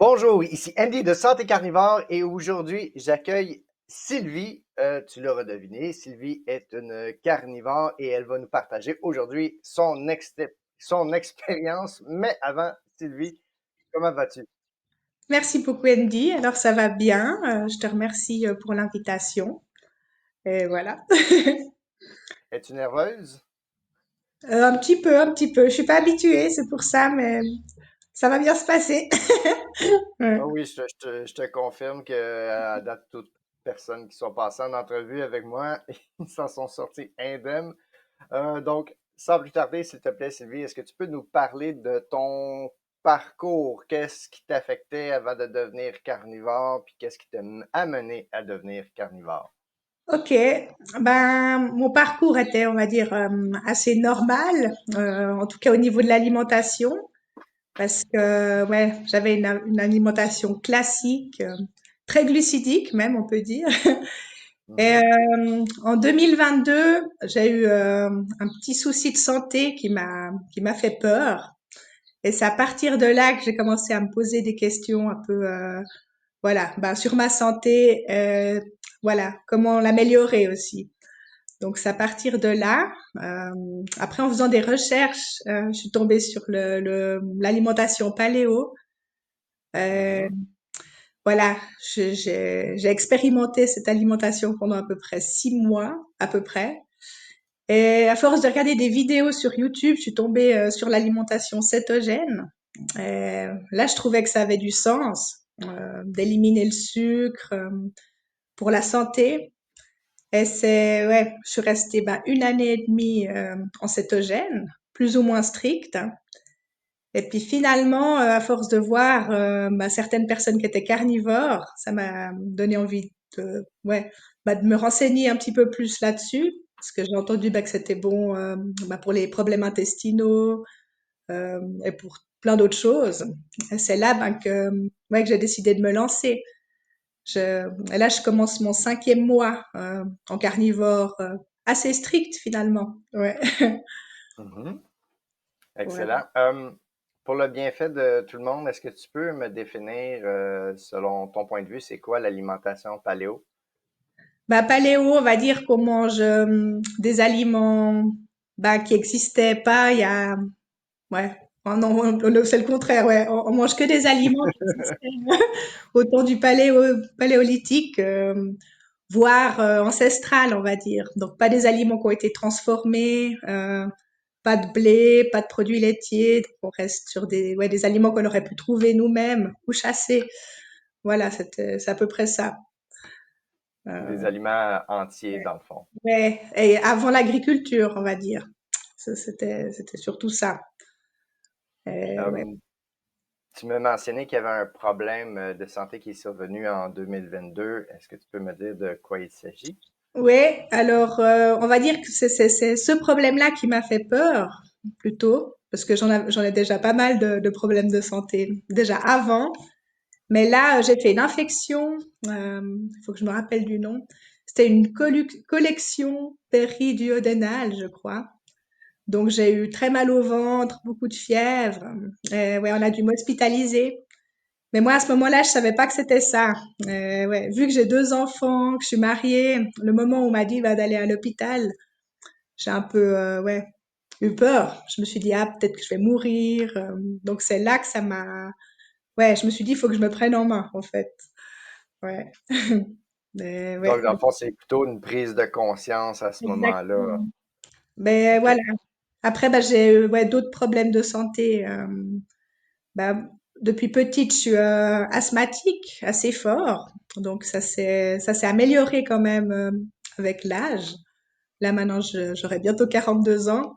Bonjour, ici Andy de Santé Carnivore et aujourd'hui, j'accueille Sylvie. Tu l'auras deviné, Sylvie est une carnivore et elle va nous partager aujourd'hui son expérience. Mais avant, Sylvie, comment vas-tu? Merci beaucoup, Andy. Alors, ça va bien. Je te remercie pour l'invitation. Et voilà. Es-tu nerveuse? Un petit peu, un petit peu. Je suis pas habituée, c'est pour ça, mais ça va bien se passer. Ah Ouais. oui, je te confirme que à date, toutes les personnes qui sont passées en entrevue avec moi, ils s'en sont sortis indemnes. Donc, sans plus tarder, s'il te plaît, Sylvie, est-ce que tu peux nous parler de ton parcours? Qu'est-ce qui t'affectait avant de devenir carnivore, puis qu'est-ce qui t'a amené à devenir carnivore? Ok. Ben, mon parcours était, on va dire, assez normal, en tout cas au niveau de l'alimentation, parce que, ouais, j'avais une alimentation classique, très glucidique même, on peut dire. Et Mhm, en 2022, j'ai eu un petit souci de santé qui m'a fait peur. Et c'est à partir de là que j'ai commencé à me poser des questions un peu, voilà, ben, sur ma santé, voilà, comment l'améliorer aussi. Donc c'est à partir de là. Après, en faisant des recherches, je suis tombée sur l'alimentation paléo. Euh, mhm, voilà, j'ai expérimenté cette alimentation pendant à peu près 6 mois, à peu près. Et à force de regarder des vidéos sur YouTube, je suis tombée sur l'alimentation cétogène. Et là, je trouvais que ça avait du sens d'éliminer le sucre pour la santé. Et c'est, ouais, je suis restée 1 année et demie en cétogène, plus ou moins stricte. Et puis finalement, à force de voir certaines personnes qui étaient carnivores, ça m'a donné envie ouais, de me renseigner un petit peu plus là-dessus, parce que j'ai entendu que c'était bon pour les problèmes intestinaux et pour plein d'autres choses. Et c'est là ouais, que j'ai décidé de me lancer. Et là, je commence mon 5e mois en carnivore, assez strict finalement. Ouais. mhm. Voilà. Excellent. Pour le bienfait de tout le monde, est-ce que tu peux me définir, selon ton point de vue, c'est quoi l'alimentation paléo? Paléo, on va dire qu'on mange des aliments qui existaient pas il y a... Ouais. Oh non, c'est le contraire, ouais. On mange que des aliments qui existaient au temps du paléolithique, voire ancestral, on va dire. Donc pas des aliments qui ont été transformés, pas de blé, pas de produits laitiers. Donc, on reste sur ouais, des aliments qu'on aurait pu trouver nous-mêmes ou chasser. Voilà, c'est à peu près ça. Des Euh, aliments entiers, dans le fond. Ouais, et avant l'agriculture, on va dire. C'était surtout ça. Ouais. Euh, Tu m'as mentionné qu'il y avait un problème de santé qui est survenu en 2022. Est-ce que tu peux me dire de quoi il s'agit? Ouais, alors on va dire que c'est ce problème-là qui m'a fait peur, plutôt, parce que j'en ai déjà pas mal de problèmes de santé déjà avant. Mais là, j'ai fait une infection. Il faut que je me rappelle du nom. C'était une collection périduodénale, je crois. Donc j'ai eu très mal au ventre, beaucoup de fièvre. Ouais, on a dû m'hospitaliser. Mais moi, à ce moment-là, je savais pas que c'était ça. Ouais, vu que j'ai 2 enfants, que je suis mariée, le moment où on m'a dit va d'aller à l'hôpital, j'ai un peu ouais, eu peur. Je me suis dit ah peut-être que je vais mourir. Donc c'est là que ça m'a ouais, je me suis dit il faut que je me prenne en main en fait. Ouais. Mais Donc, ouais, dans le fond, c'est plutôt une prise de conscience à ce moment-là. exactement. Mais OK. voilà. Après j'ai eu ouais, d'autres problèmes de santé. Bah, depuis petite, je suis asthmatique assez fort, donc ça s'est amélioré quand même avec l'âge. Là maintenant, j'aurai bientôt 42 ans.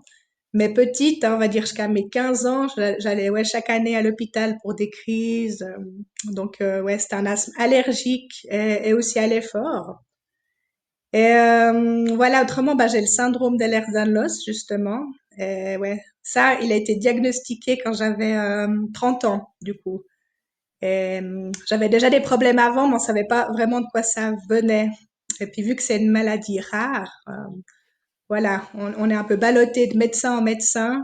Mais petite, hein, on va dire jusqu'à mes 15 ans, j'allais ouais chaque année à l'hôpital pour des crises. Donc ouais, c'était un asthme allergique et aussi à l'effort. Et voilà, autrement, j'ai le syndrome d'Ehlers-Danlos, justement. Et ouais, ça, il a été diagnostiqué quand j'avais 30 ans, du coup. Et j'avais déjà des problèmes avant, mais on savait pas vraiment de quoi ça venait. Et puis vu que c'est une maladie rare, voilà, on est un peu ballotté de médecin en médecin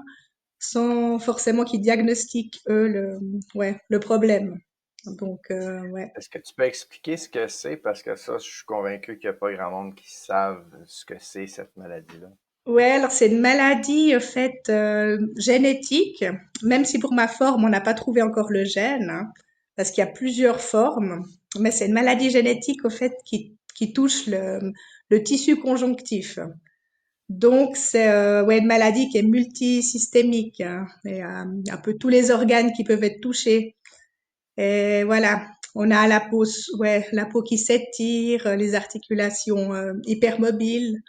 sans forcément qu'ils diagnostiquent eux ouais, le problème. Donc, ouais. Est-ce que tu peux expliquer ce que c'est? Parce que ça, je suis convaincu qu'il n'y a pas grand monde qui savent ce que c'est, cette maladie-là. Ouais, alors c'est une maladie en fait génétique, même si pour ma forme on n'a pas trouvé encore le gène, hein, parce qu'il y a plusieurs formes, mais c'est une maladie génétique au fait qui touche le tissu conjonctif. Donc c'est ouais une maladie qui est multisystémique, hein, et un peu tous les organes qui peuvent être touchés. Et voilà, on a la peau qui s'étire, les articulations hypermobiles.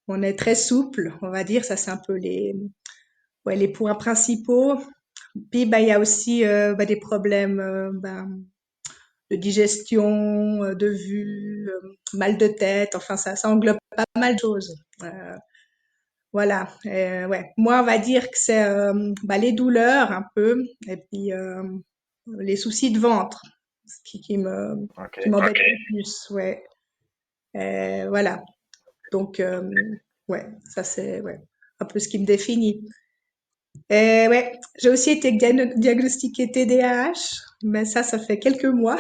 On est très souple, on va dire. Ça, c'est un peu les points principaux. Puis, bah, il y a aussi bah, des problèmes bah, de digestion, de vue, mal de tête. Enfin, ça englobe pas mal de choses. Voilà. Ouais. Moi, on va dire que c'est bah, les douleurs un peu, et puis les soucis de ventre, ce qui OK. m'embête le plus. Ouais. Voilà. Donc, ouais, ça c'est ouais, un peu ce qui me définit. Ouais, j'ai aussi été diagnostiquée TDAH, mais ça fait quelques mois,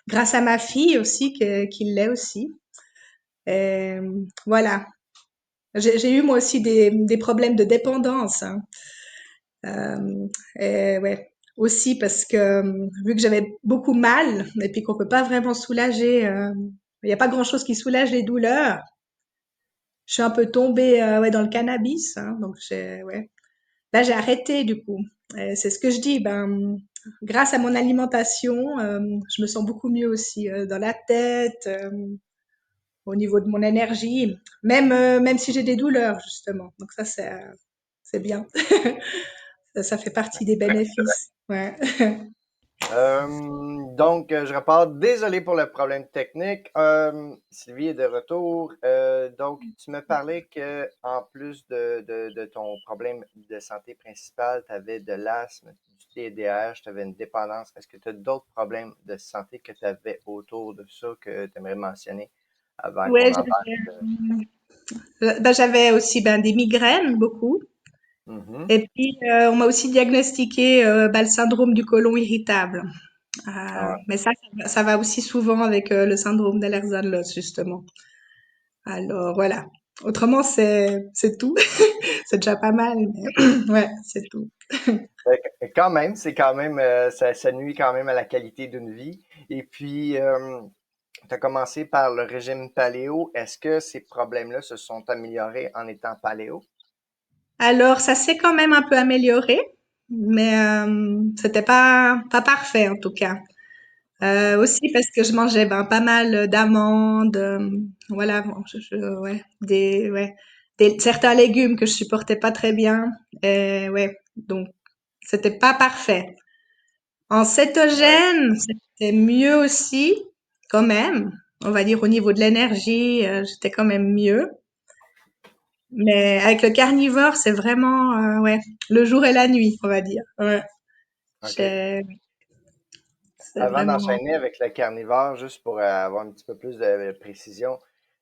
grâce à ma fille aussi, qui l'est aussi. Voilà. J'ai eu moi aussi des problèmes de dépendance, hein. Ouais, aussi parce que vu que j'avais beaucoup mal, et puis qu'on peut pas vraiment soulager, il n'y a pas grand-chose qui soulage les douleurs. Je suis un peu tombée ouais, dans le cannabis, hein, donc ouais. Là, j'ai arrêté du coup. C'est ce que je dis. Ben, grâce à mon alimentation, je me sens beaucoup mieux aussi dans la tête, au niveau de mon énergie, même si j'ai des douleurs justement. Donc ça, c'est bien. Ça fait partie des bénéfices. Ouais. Je repars. Désolé pour le problème technique. Sylvie est de retour. Donc, tu me parlais que en plus de ton problème de santé principal, tu avais de l'asthme, du TDAH, tu avais une dépendance. Est-ce que tu as d'autres problèmes de santé que tu avais autour de ça que tu aimerais mentionner avant Ouais, qu'on embarque? ben, j'avais aussi ben, des migraines beaucoup. Mhm. Et puis, on m'a aussi diagnostiqué ben, le syndrome du côlon irritable. Ah, Mais ça va aussi souvent avec le syndrome d'Ehlers-Danlos, justement. Alors, voilà. Autrement, c'est tout. C'est déjà pas mal, mais ouais, c'est tout. quand même, c'est quand même, ça nuit quand même à la qualité d'une vie. Et puis, tu as commencé par le régime paléo. Est-ce que ces problèmes-là se sont améliorés en étant paléo? Alors, ça s'est quand même un peu amélioré, mais c'était pas parfait en tout cas. Mhm. Aussi parce que je mangeais ben, pas mal d'amandes, voilà, bon, ouais, ouais, certains légumes que je supportais pas très bien. Et ouais, donc c'était pas parfait. En Ouais, cétogène, c'était mieux aussi, quand même. On va dire au niveau de l'énergie, j'étais quand même mieux. Mais avec le carnivore, c'est vraiment, ouais, le jour et la nuit, on va dire. Ouais, OK. c'est Avant vraiment. d'enchaîner avec le carnivore, juste pour avoir un petit peu plus de précision,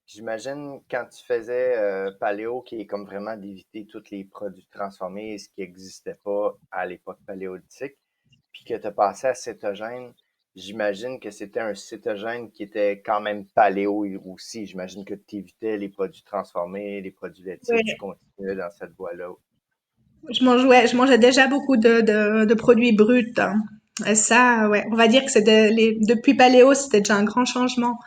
j'imagine quand tu faisais paléo, qui est comme vraiment d'éviter tous les produits transformés, ce qui n'existait pas à l'époque paléolithique, puis que tu as passé à cétogène, j'imagine que c'était un cétogène qui était quand même paléo aussi. J'imagine que tu évitais les produits transformés, les produits laitiers, tu Ouais. continuais dans cette voie-là. Ouais, je mangeais déjà beaucoup de produits bruts, hein. Et ça, ouais, on va dire que depuis Paléo, c'était déjà un grand changement.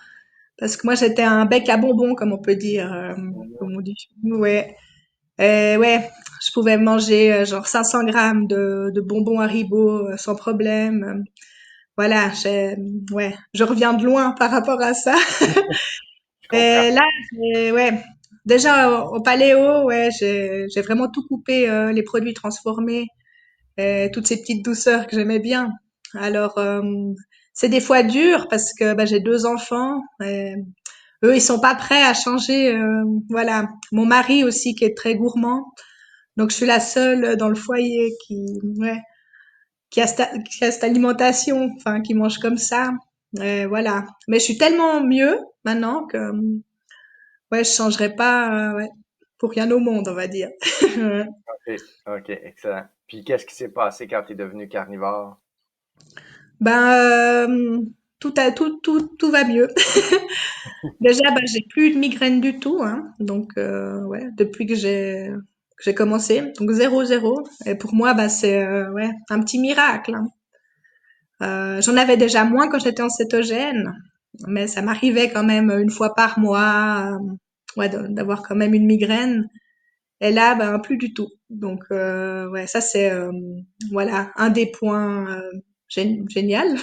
Parce que moi, j'étais un bec à bonbons, comme on peut dire, Mhm. comme on dit chez nous, ouais. Et ouais, je pouvais manger genre 500 grammes de bonbons Haribo sans problème. Voilà, ouais, je reviens de loin par rapport à ça. Je comprends. Et là, ouais, déjà au Paléo, ouais, j'ai vraiment tout coupé, les produits transformés, toutes ces petites douceurs que j'aimais bien. Alors, c'est des fois dur parce que bah, j'ai deux enfants. Et eux, ils sont pas prêts à changer. Voilà, mon mari aussi qui est très gourmand. Donc, je suis la seule dans le foyer ouais, qui a cette alimentation, enfin, qui mange comme ça. Voilà. Mais je suis tellement mieux maintenant que ouais, je changerais pas ouais, pour rien au monde, on va dire. OK, OK, excellent. Puis qu'est-ce qui s'est passé quand tu es devenu carnivore? Ben, tout va mieux. Déjà, ben, j'ai plus de migraine du tout, hein. Donc, ouais, depuis que j'ai commencé, donc zéro zéro. Et pour moi, bah c'est ouais un petit miracle, hein. J'en avais déjà moins quand j'étais en cétogène, mais ça m'arrivait quand même une fois par mois, ouais, d'avoir quand même une migraine. Et là, ben plus du tout. Donc, ouais, ça c'est voilà un des points génial.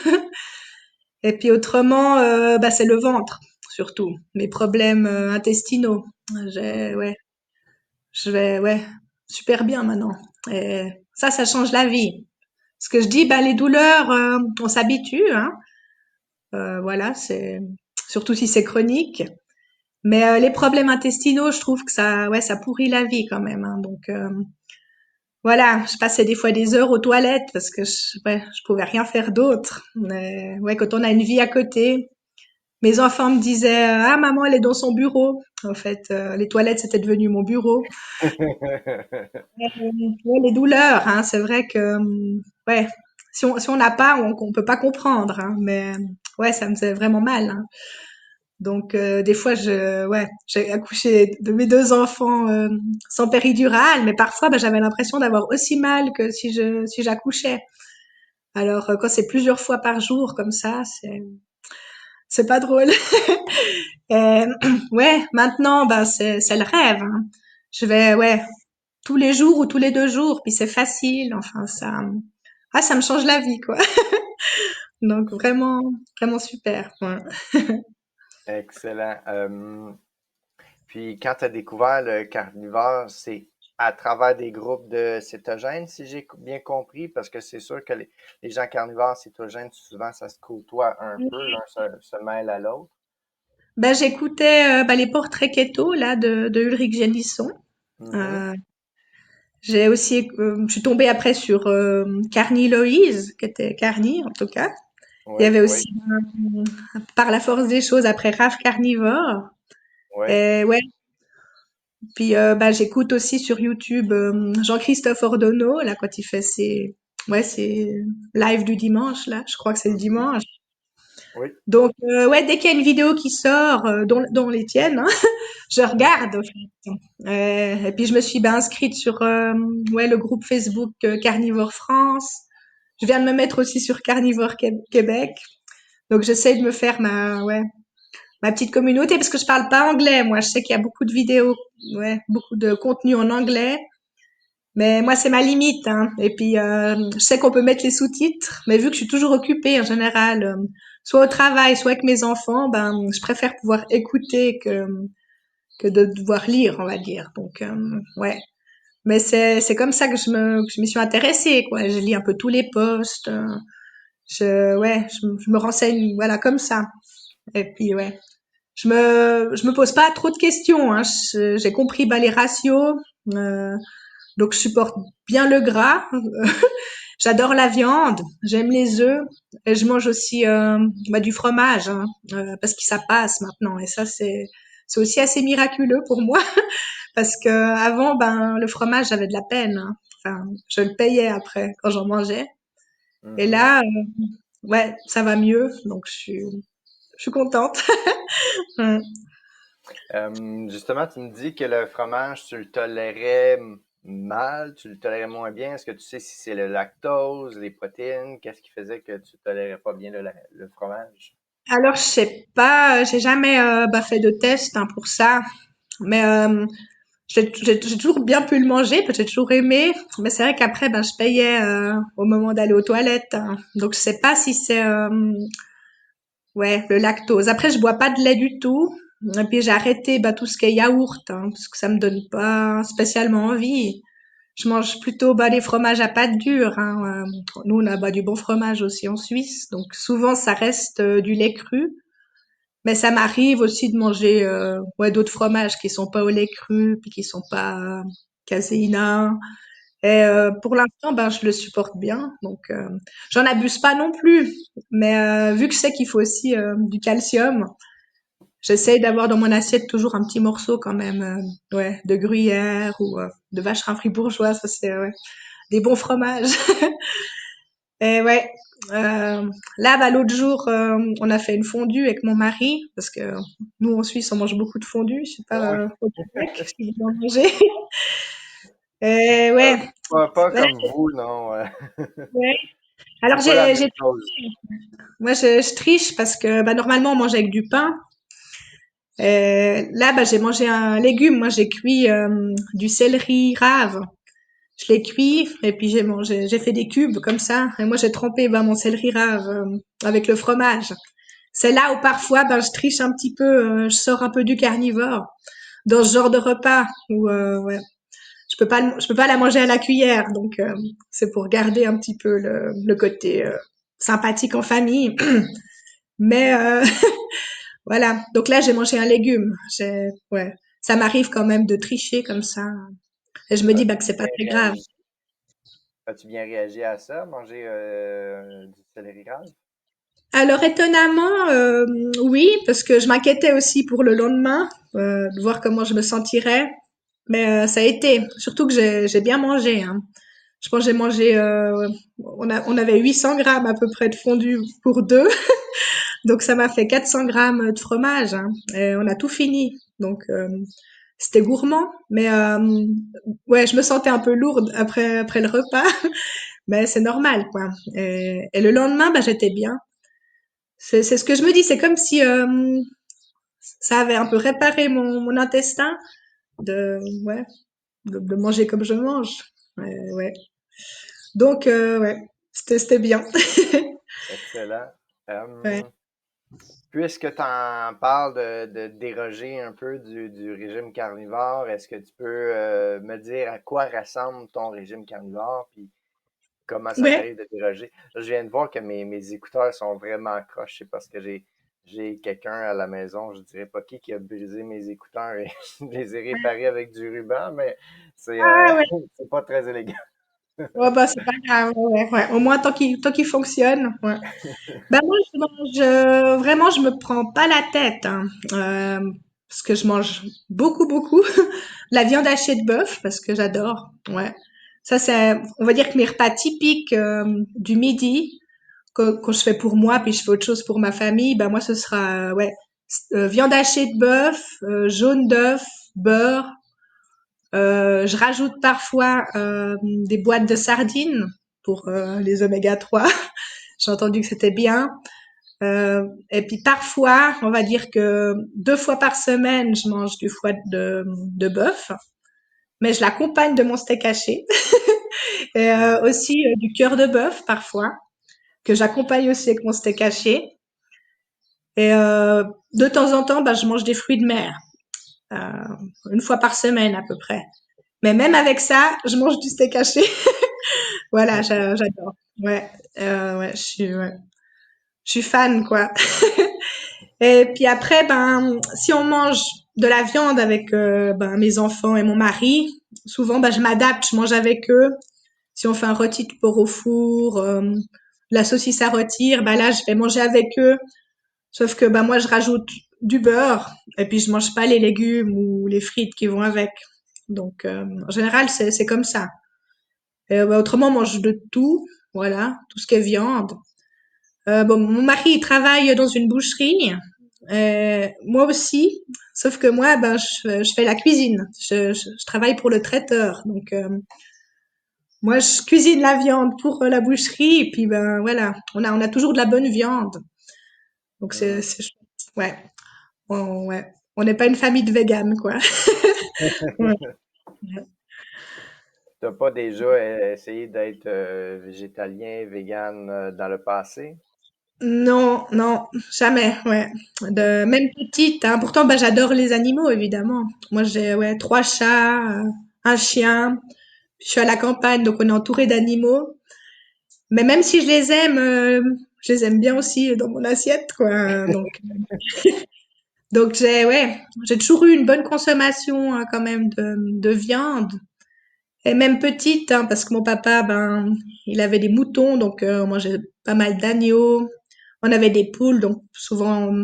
Et puis autrement, bah c'est le ventre surtout, mes problèmes intestinaux. Mhm. Ouais, je vais ouais super bien maintenant. Et ça change la vie. Ce que je dis, bah les douleurs, on s'habitue, hein. Voilà, c'est surtout si c'est chronique. Mais les problèmes intestinaux, je trouve que ouais, ça pourrit la vie quand même, hein. Donc voilà, je passais des fois des heures aux toilettes parce que ouais, je pouvais rien faire d'autre. Mais ouais, quand on a une vie à côté, mes enfants me disaient ah maman elle est dans son bureau. En fait, les toilettes c'était devenu mon bureau. Ouais, les douleurs, hein, c'est vrai que ouais, si on n'a pas, on peut pas comprendre, hein, mais ouais, ça me faisait vraiment mal, hein. Donc des fois ouais, j'ai accouché de mes deux enfants sans péridurale, mais parfois bah, j'avais l'impression d'avoir aussi mal que si j'accouchais. Alors quand c'est plusieurs fois par jour comme ça, c'est pas drôle. Et, ouais, maintenant bah c'est le rêve, hein. Je vais ouais tous les jours ou tous les 2 jours, puis c'est facile. Enfin ça me change la vie quoi. Donc vraiment vraiment super. Ouais. Excellent. Puis quand tu as découvert le carnivore, c'est à travers des groupes de cétogènes, si j'ai bien compris, parce que c'est sûr que les gens carnivores, cétogènes, souvent ça se côtoie un peu, l'un se mêle à l'autre. Ben j'écoutais les portraits keto là de Ulrich Génisson. Mhm. Euh, j'ai aussi, je suis tombée après sur Carnie Loïse, qui était Carnie en tout cas. Il y Oui, avait oui, aussi Par la force des choses après Raph Carnivore. oui. Et ouais, puis j'écoute aussi sur YouTube Jean-Christophe Ordonneau là quand il fait ses lives du dimanche là. Je crois que c'est le Mhm. dimanche. Oui. Donc ouais, dès qu'il y a une vidéo qui sort, dont les tiennes, hein, je Mhm. regarde en fait. Et puis je me suis inscrite sur ouais le groupe Facebook Carnivore France. Je viens de me mettre aussi sur Carnivore Québec. Donc j'essaie de me faire ma petite communauté parce que je parle pas anglais. Moi, je sais qu'il y a beaucoup de vidéos, ouais, beaucoup de contenu en anglais. Mais moi, c'est ma limite, hein. Et puis, je sais qu'on peut mettre les sous-titres, mais vu que je suis toujours occupée en général, soit au travail, soit avec mes enfants, ben, je préfère pouvoir écouter que de devoir lire, on va dire. Donc, ouais. Mais c'est comme ça que je me suis intéressée, quoi. Je lis un peu tous les posts. Ouais, je me renseigne, voilà, comme ça. Et puis, ouais. Je me pose pas trop de questions, hein. J'ai compris, bah, les ratios. Euh, donc, je supporte bien le gras. J'adore la viande. J'aime les œufs. Et je mange aussi, du fromage, hein, parce que ça passe maintenant. Et ça, c'est aussi assez miraculeux pour moi. Parce que avant, ben, le fromage, j'avais de la peine, hein. Enfin, je le payais après quand j'en mangeais. Et Mhm. là, ouais, ça va mieux, donc je suis contente. Mm. Justement, tu me dis que le fromage, tu le tolérais mal, tu le tolérais moins bien. Est-ce que tu sais si c'est le lactose, les protéines? Qu'est-ce qui faisait que tu tolérais pas bien le fromage? Alors, je sais pas, j'ai jamais fait de test hein, pour ça, mais j'ai toujours bien pu le manger, parce que j'ai toujours aimé. Mais c'est vrai qu'après, ben, je payais au moment d'aller aux toilettes, hein. Donc, je sais pas si c'est ouais, le lactose. Après, je bois pas de lait du tout. Et puis j'ai arrêté tout ce qui est yaourt, hein, parce que ça me donne pas spécialement envie. Je mange plutôt les fromages à pâte dure, hein. Nous, on a du bon fromage aussi en Suisse, donc souvent ça reste du lait cru. Mais ça m'arrive aussi de manger ouais, d'autres fromages qui sont pas au lait cru, puis qui sont pas caséinats. Et pour l'instant, ben je le supporte bien, donc j'en abuse pas non plus. Mais vu que je sais qu'il faut aussi du calcium, j'essaye d'avoir dans mon assiette toujours un petit morceau quand même, ouais, de gruyère ou de vacherin fribourgeois, ça c'est ouais, des bons fromages. Et ouais. Là, bah, l'autre jour, on a fait une fondue avec mon mari parce que nous en Suisse on mange beaucoup de fondue. Je sais pas Ah oui. au Québec si vous en mangez. Et Euh, ouais, pas ouais, comme vous, non. ouais. Alors C'est pas la même j'ai chose. moi je triche parce que bah, normalement on mange avec du pain. Là, bah, j'ai mangé un légume. Moi, j'ai cuit du céleri rave. Je l'ai cuit et puis j'ai fait des cubes comme ça. Et moi, j'ai trempé bah, mon céleri rave avec le fromage. C'est là où parfois, ben, je triche un petit peu, je sors un peu du carnivore dans ce genre de repas où ouais, je peux pas la manger à la cuillère. Donc, c'est pour garder un petit peu le côté sympathique en famille. Mais voilà. Donc là, j'ai mangé un légume. Ouais, ça m'arrive quand même de tricher comme ça. Et je me dis bah, que As-tu c'est pas bien très grave. réagi? As-tu bien réagi à ça, manger du céleri rave? Alors étonnamment, oui, parce que je m'inquiétais aussi pour le lendemain, de voir comment je me sentirais. Mais ça a été, surtout que j'ai bien mangé. Hein. Je pense que j'ai mangé, on avait 800 grammes à peu près de fondu pour deux, donc ça m'a fait 400 grammes de fromage. Hein, et on a tout fini, donc c'était gourmand. Mais ouais, je me sentais un peu lourde après le repas, mais c'est normal quoi. Et le lendemain, bah j'étais bien. C'est ce que je me dis. C'est comme si ça avait un peu réparé mon intestin de ouais de manger comme je mange. Ouais. Donc ouais, c'était bien. Excellent. Ouais. Puisque tu en parles de déroger un peu du régime carnivore, est-ce que tu peux me dire à quoi ressemble ton régime carnivore, puis comment ça Ouais. t'arrive de déroger? Là, je viens de voir que mes écouteurs sont vraiment accrochés parce que j'ai quelqu'un à la maison, je dirais pas qui a brisé mes écouteurs et je les ai réparés avec du ruban, mais c'est Ah ouais. c'est pas très élégant. Ouais, bah c'est pas grave. Ouais. Au moins tant qu'il fonctionne. Ouais. Ben moi je mange vraiment je me prends pas la tête hein. Parce que je mange beaucoup la viande hachée de bœuf parce que j'adore. Ouais. Ça c'est on va dire que mes repas typiques du midi quand je fais pour moi puis je fais autre chose pour ma famille, ben moi ce sera ouais viande hachée de bœuf, jaune d'œuf, beurre. Je rajoute parfois des boîtes de sardines pour les oméga 3. J'ai entendu que c'était bien. Et puis parfois, on va dire que 2 fois par semaine, je mange du foie de bœuf, mais je l'accompagne de mon steak haché et Mhm. aussi du cœur de bœuf parfois que j'accompagne aussi avec mon steak haché. Et de temps en temps, bah, je mange des fruits de mer, euh, 1 fois par semaine à peu près. Mais même avec ça, je mange du steak haché. Voilà, j'adore. Ouais, je suis fan quoi. Et puis après, ben, si on mange de la viande avec ben, mes enfants et mon mari, souvent ben, je m'adapte, je mange avec eux. Si on fait un rôti de porc au four, la saucisse à rôtir, ben là je vais manger avec eux. Sauf que ben moi je rajoute du beurre et puis je mange pas les légumes ou les frites qui vont avec. Donc en général c'est comme ça. Et, ben, autrement on mange de tout, voilà, tout ce qui est viande. Bon, mon mari il travaille dans une boucherie, moi aussi, sauf que moi ben je fais la cuisine. Je travaille pour le traiteur, donc moi je cuisine la viande pour la boucherie et puis ben voilà, on a toujours de la bonne viande, donc Hmm. c'est chouette. Ouais. Ouais. On n'est pas une famille de véganes, quoi. Ouais. T'as pas déjà essayé d'être végétalien, vegan dans le passé? Non, non, jamais, ouais. Même petite, hein. Pourtant, bah, j'adore les animaux, évidemment. Moi, j'ai, ouais, 3 chats, un chien. Je suis à la campagne, donc on est entouré d'animaux. Mais même si je les aime bien aussi dans mon assiette, quoi. Donc j'ai toujours eu une bonne consommation, hein, quand même de viande. Et même petite, hein, parce que mon papa, ben, il avait des moutons, donc on mangeait pas mal d'agneaux. On avait des poules, donc souvent,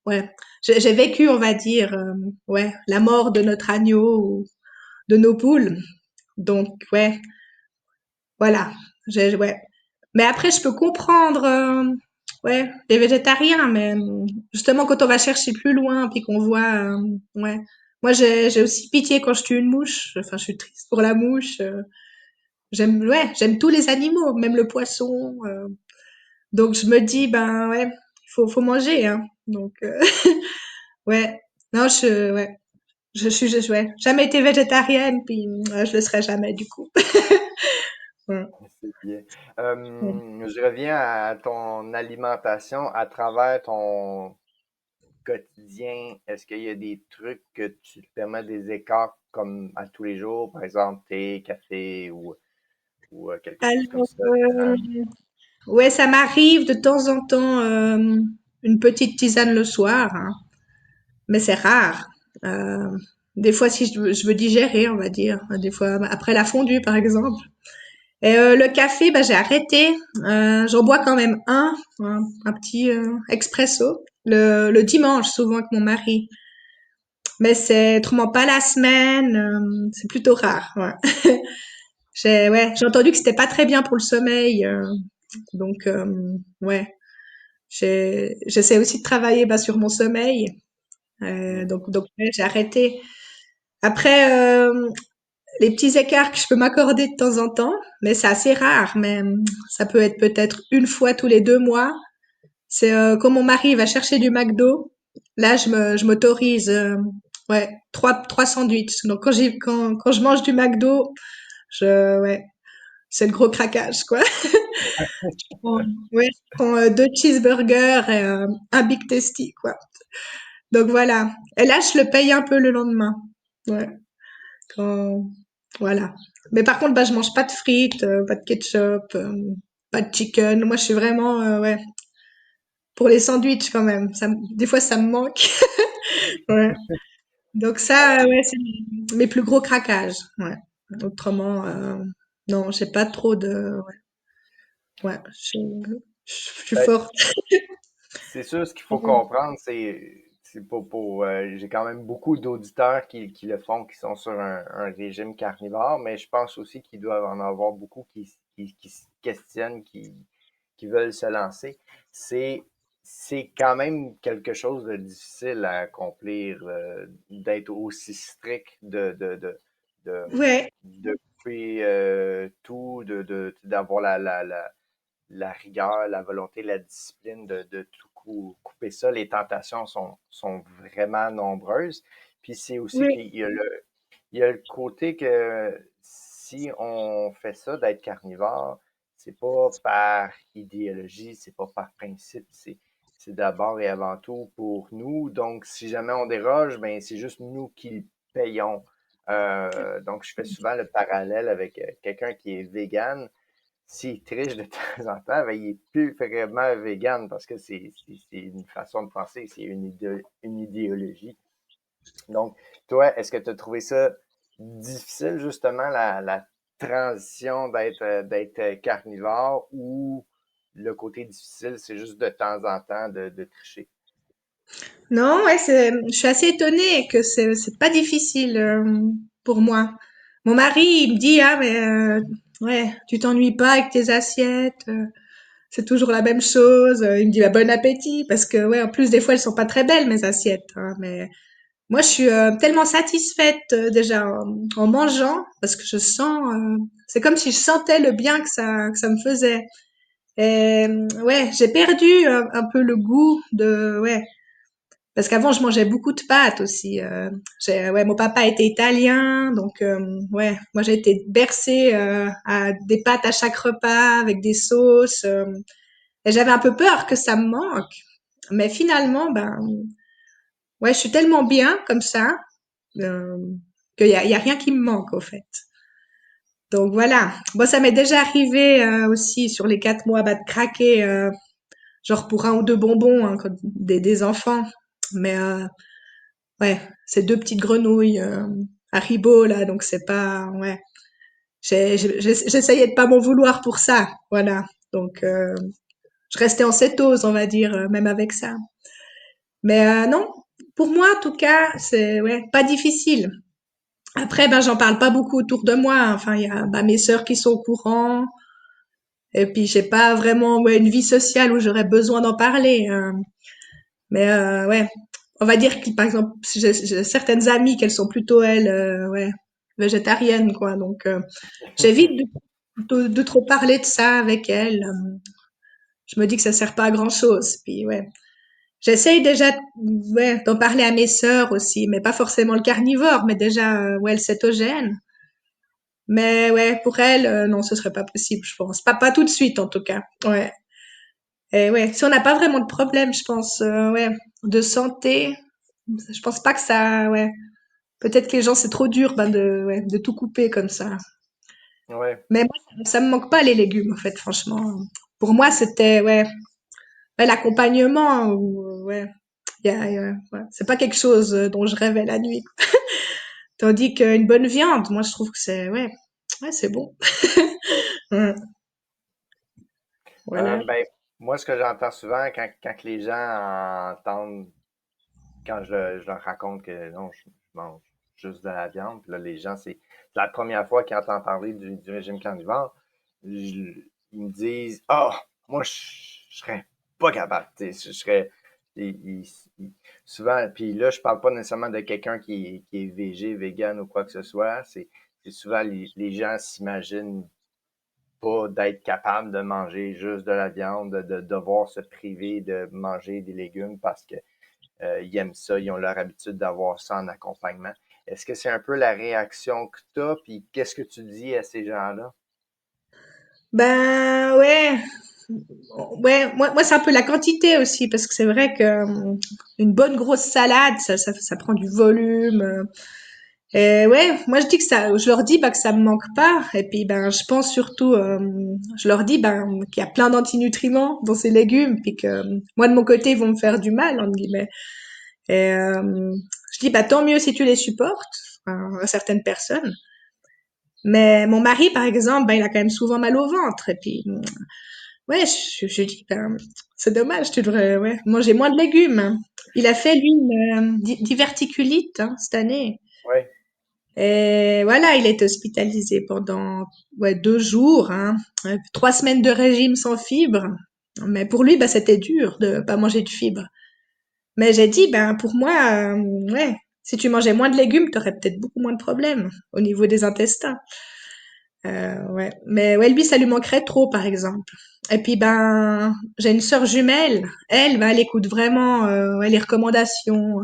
ouais. J'ai vécu, on va dire, ouais, la mort de notre agneau ou de nos poules. Donc, ouais, voilà. Ouais. Mais après, je peux comprendre, ouais, les végétariens, mais justement, quand on va chercher plus loin, puis qu'on voit, ouais. Moi, j'ai aussi pitié quand je tue une mouche. Enfin, je suis triste pour la mouche. J'aime, ouais, j'aime tous les animaux, même le poisson. Donc, je me dis, ben, ouais, faut manger, hein. Donc, ouais. Non, ouais. Ouais, jamais été végétarienne, puis je le serai jamais, du coup. Ouais. C'est bien. Ouais. Je reviens à ton alimentation à travers ton quotidien. Est-ce qu'il y a des trucs que tu te permets des écarts comme à tous les jours, par exemple thé, café ou quelque chose comme Alors, ça? Euh, ouais, ça m'arrive de temps en temps une petite tisane le soir, hein, mais c'est rare. Euh, des fois, si je veux digérer, on va dire. Des fois, après la fondue, par exemple. Et le café, bah, j'ai arrêté. J'en bois quand même un petit expresso, le dimanche, souvent avec mon mari. Mais c'est autrement pas la semaine. C'est plutôt rare. Ouais. J'ai entendu que c'était pas très bien pour le sommeil. Donc, ouais. J'essaie aussi de travailler bah, sur mon sommeil. hmm. Donc ouais, j'ai arrêté. Après, les petits écarts que je peux m'accorder de temps en temps, mais c'est assez rare. Mais ça peut être peut-être une fois tous les 2 mois. C'est quand mon mari va chercher du McDo. Là, je m'autorise, ouais, trois sandwichs. Donc quand je mange du McDo, ouais, c'est le gros craquage, quoi. Ouais, je prends 2 cheeseburgers et un Big Tasty, quoi. Donc voilà. Et là, je le paye un peu le lendemain. Ouais. Quand... Voilà. Mais par contre, bah, je mange pas de frites, pas de ketchup, pas de chicken. Moi, je suis vraiment, ouais, pour les sandwichs quand même. Des fois, ça me manque. Ouais. Donc ça, ouais, c'est mes plus gros craquages. Ouais. Autrement, non, j'ai pas trop de, ouais, je suis Ben, forte. c'est sûr, ce qu'il faut comprendre, c'est j'ai quand même beaucoup d'auditeurs qui le font, qui sont sur un régime carnivore, mais je pense aussi qu'il doit en avoir beaucoup qui se questionnent, qui veulent se lancer. C'est, c'est quand même quelque chose de difficile à accomplir, d'être aussi strict, de, Ouais, de couper tout, d'avoir la rigueur, la volonté, la discipline de tout couper ça. Les tentations sont vraiment nombreuses. Puis c'est aussi ouais, il y a le côté que si on fait ça, d'être carnivore, c'est pas par idéologie, c'est pas par principe, c'est d'abord et avant tout pour nous. Donc, si jamais on déroge, ben c'est juste nous qui le payons. Donc, je fais souvent le parallèle avec quelqu'un qui est vegan. S'il triche de temps en temps, ben, il est plus vraiment vegan parce que c'est une façon de penser, c'est une idéologie. Donc, toi, est-ce que tu as trouvé ça difficile, justement, la transition d'être carnivore ou le côté difficile, c'est juste de temps en temps de tricher? non, ouais, je suis assez étonnée que c'est pas difficile pour moi. Mon mari, il me dit, ah, mais ouais, tu t'ennuies pas avec tes assiettes, c'est toujours la même chose. Il me dit, bah, bon appétit, parce que, ouais, en plus, des fois, elles sont pas très belles, mes assiettes, hein, mais moi, je suis tellement satisfaite déjà en mangeant, parce que je sens, c'est comme si je sentais le bien que ça me faisait. Et ouais, j'ai perdu un peu le goût de, ouais, parce qu'avant, je mangeais beaucoup de pâtes aussi. Ouais, mon papa était italien, donc ouais, moi j'ai été bercée à des pâtes à chaque repas avec des sauces. Et j'avais un peu peur que ça me manque, mais finalement, ben ouais, je suis tellement bien comme ça euh, qu'il y a rien qui me manque au fait. Donc voilà. Bon, ça m'est déjà arrivé aussi sur les 4 mois bah, de craquer, genre pour 1 ou 2 bonbons hein, des enfants, mais ouais, c'est 2 petites grenouilles Haribo là, donc c'est pas ouais. J'essayais de pas m'en vouloir pour ça, voilà. Donc je restais en cétose, on va dire, même avec ça. Mais non, pour moi en tout cas, c'est ouais pas difficile. Après, ben j'en parle pas beaucoup autour de moi. Enfin, il y a bah, mes sœurs qui sont au courant. Et puis, j'ai pas vraiment ouais, une vie sociale où j'aurais besoin d'en parler. Mais ouais, on va dire que par exemple, j'ai certaines amies qu'elles sont plutôt elles, ouais, végétariennes quoi. Donc j'évite de trop parler de ça avec elles. Je me dis que ça sert pas à grand chose. Puis ouais, j'essaye déjà ouais d'en parler à mes sœurs aussi, mais pas forcément le carnivore, mais déjà ouais le cétogène. Mais ouais, pour elles, non, ce serait pas possible, je pense. Pas tout de suite en tout cas. Ouais. Et ouais, si on n'a pas vraiment de problème, je pense, ouais, de santé, je pense pas que ça, ouais. Peut-être que les gens, c'est trop dur, ben, ouais, de tout couper comme ça. Ouais. Mais moi, ça me manque pas les légumes, en fait, franchement. Pour moi, c'était, ouais, l'accompagnement, ou, ouais, ouais, c'est pas quelque chose dont je rêvais la nuit. Tandis qu'une bonne viande, moi, je trouve que c'est, ouais, c'est bon. Ouais, voilà. Ben, moi, ce que j'entends souvent quand les gens entendent, quand je leur raconte que non, je mange juste de la viande, puis là, les gens, c'est la première fois qu'ils entendent parler du régime carnivore, ils me disent, ah, moi, je serais pas capable, tu sais, je serais, ils- souvent, puis là, je parle pas nécessairement de quelqu'un qui est végé, vegan ou quoi que ce soit, c'est souvent les gens s'imaginent pas d'être capable de manger juste de la viande, de devoir se priver de manger des légumes parce que ils aiment ça, ils ont leur habitude d'avoir ça en accompagnement. Est-ce que c'est un peu la réaction que tu as, puis qu'est-ce que tu dis à ces gens-là? Ben, ouais. Ouais, moi c'est un peu la quantité aussi, parce que c'est vrai que une bonne grosse salade, ça prend du volume. Et ouais, moi je dis que ça, je leur dis bah, que ça me manque pas. Et puis ben je pense surtout, je leur dis ben qu'il y a plein d'antinutriments dans ces légumes, puis que moi de mon côté ils vont me faire du mal entre guillemets. Et je dis bah tant mieux si tu les supportes, à certaines personnes. Mais mon mari par exemple, ben il a quand même souvent mal au ventre. Et puis ouais, je dis, ben, c'est dommage, tu devrais ouais, manger moins de légumes, hein. Il a fait, lui, une diverticulite hein, cette année. Oui, Et voilà, il a été hospitalisé pendant ouais, 2 jours, hein, 3 semaines de régime sans fibres. Mais pour lui, bah, c'était dur de pas manger de fibres. Mais j'ai dit, ben, pour moi, ouais, si tu mangeais moins de légumes, tu aurais peut-être beaucoup moins de problèmes au niveau des intestins. Ouais. Mais ouais, lui, ça lui manquerait trop, par exemple. Et puis, ben, j'ai une sœur jumelle. Elle, ben, elle écoute vraiment ouais, les recommandations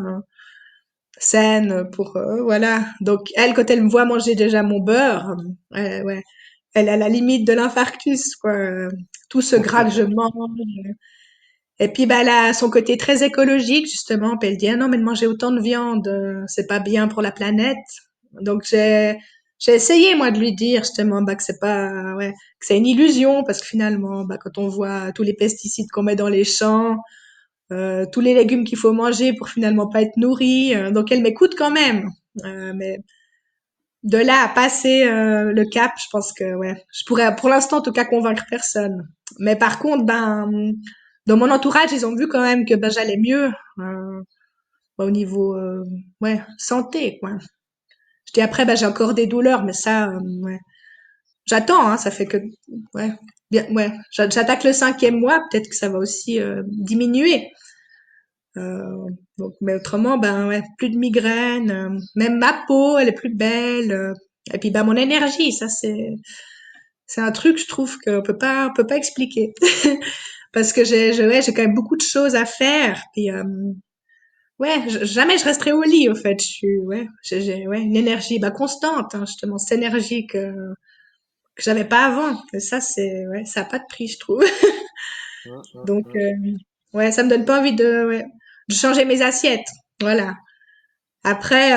saines pour, voilà. Donc, elle, quand elle me voit manger déjà mon beurre, ouais, elle est à la limite de l'infarctus, quoi. Tout ce gras que je mange. Et puis, ben, elle a son côté très écologique, justement. Puis elle dit, ah non, mais de manger autant de viande, c'est pas bien pour la planète. Donc, j'ai essayé, moi, de lui dire, justement, bah, que c'est pas, ouais, que c'est une illusion, parce que finalement, bah, quand on voit tous les pesticides qu'on met dans les champs, tous les légumes qu'il faut manger pour finalement pas être nourri, donc elle m'écoute quand même. Mais de là à passer le cap, je pense que ouais, je pourrais pour l'instant en tout cas convaincre personne. Mais par contre, ben dans mon entourage, ils ont vu quand même que ben j'allais mieux au niveau ouais santé quoi. Je dis après ben j'ai encore des douleurs, mais ça ouais j'attends hein, ça fait que ouais bien ouais j'attaque le 5e mois, peut-être que ça va aussi diminuer. Donc mais autrement ben ouais plus de migraines, même ma peau elle est plus belle. Et puis ben mon énergie, ça c'est un truc, je trouve, qu'on peut pas expliquer. Parce que ouais, j'ai quand même beaucoup de choses à faire. Puis, ouais, jamais je resterai au lit, au fait. Je suis, ouais, ouais, une énergie, bah, constante, hein, justement, cette énergie que j'avais pas avant. Et ça, ouais, ça a pas de prix, je trouve. hum, hum, Donc, hum. ouais, ça me donne pas envie ouais, de changer mes assiettes. Voilà. Après,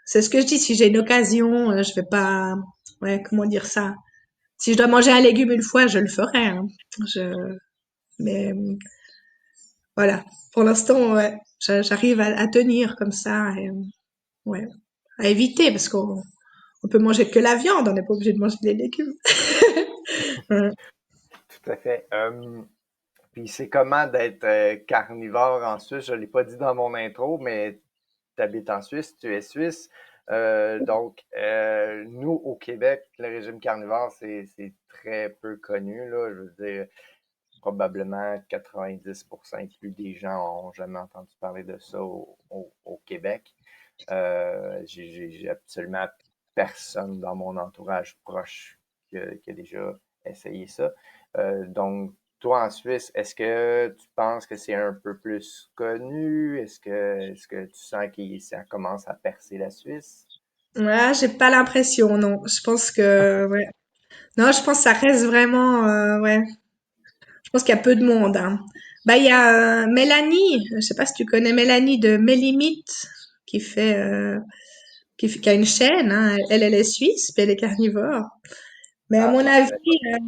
c'est ce que je dis, si j'ai une occasion, je vais pas, ouais, comment dire ça? Si je dois manger un légume une fois, je le ferai, hein. Mais voilà, pour l'instant, ouais, j'arrive à tenir comme ça, et, ouais, à éviter parce on peut manger que la viande, on n'est pas obligé de manger des légumes. Ouais. Tout à fait. Puis c'est comment d'être carnivore en Suisse? Je ne l'ai pas dit dans mon intro, mais tu habites en Suisse, tu es suisse. Donc, nous, au Québec, le régime carnivore, c'est très peu connu, là. Je veux dire, probablement 90% et plus des gens ont jamais entendu parler de ça au Québec. J'ai absolument personne dans mon entourage proche qui a déjà essayé ça. Donc, toi, en Suisse, est-ce que tu penses que c'est un peu plus connu? Est-ce que tu sens que ça commence à percer la Suisse? Ouais, j'ai pas l'impression, non. Je pense que, ouais. Non, je pense que ça reste vraiment, ouais. Je pense qu'il y a peu de monde, hein. Bah, il y a Mélanie, je sais pas si tu connais Mélanie de Mélimite, qui fait, qui a une chaîne, hein. Elle est suisse, puis elle est carnivore. Mais à Ah, mon je avis, connais pas.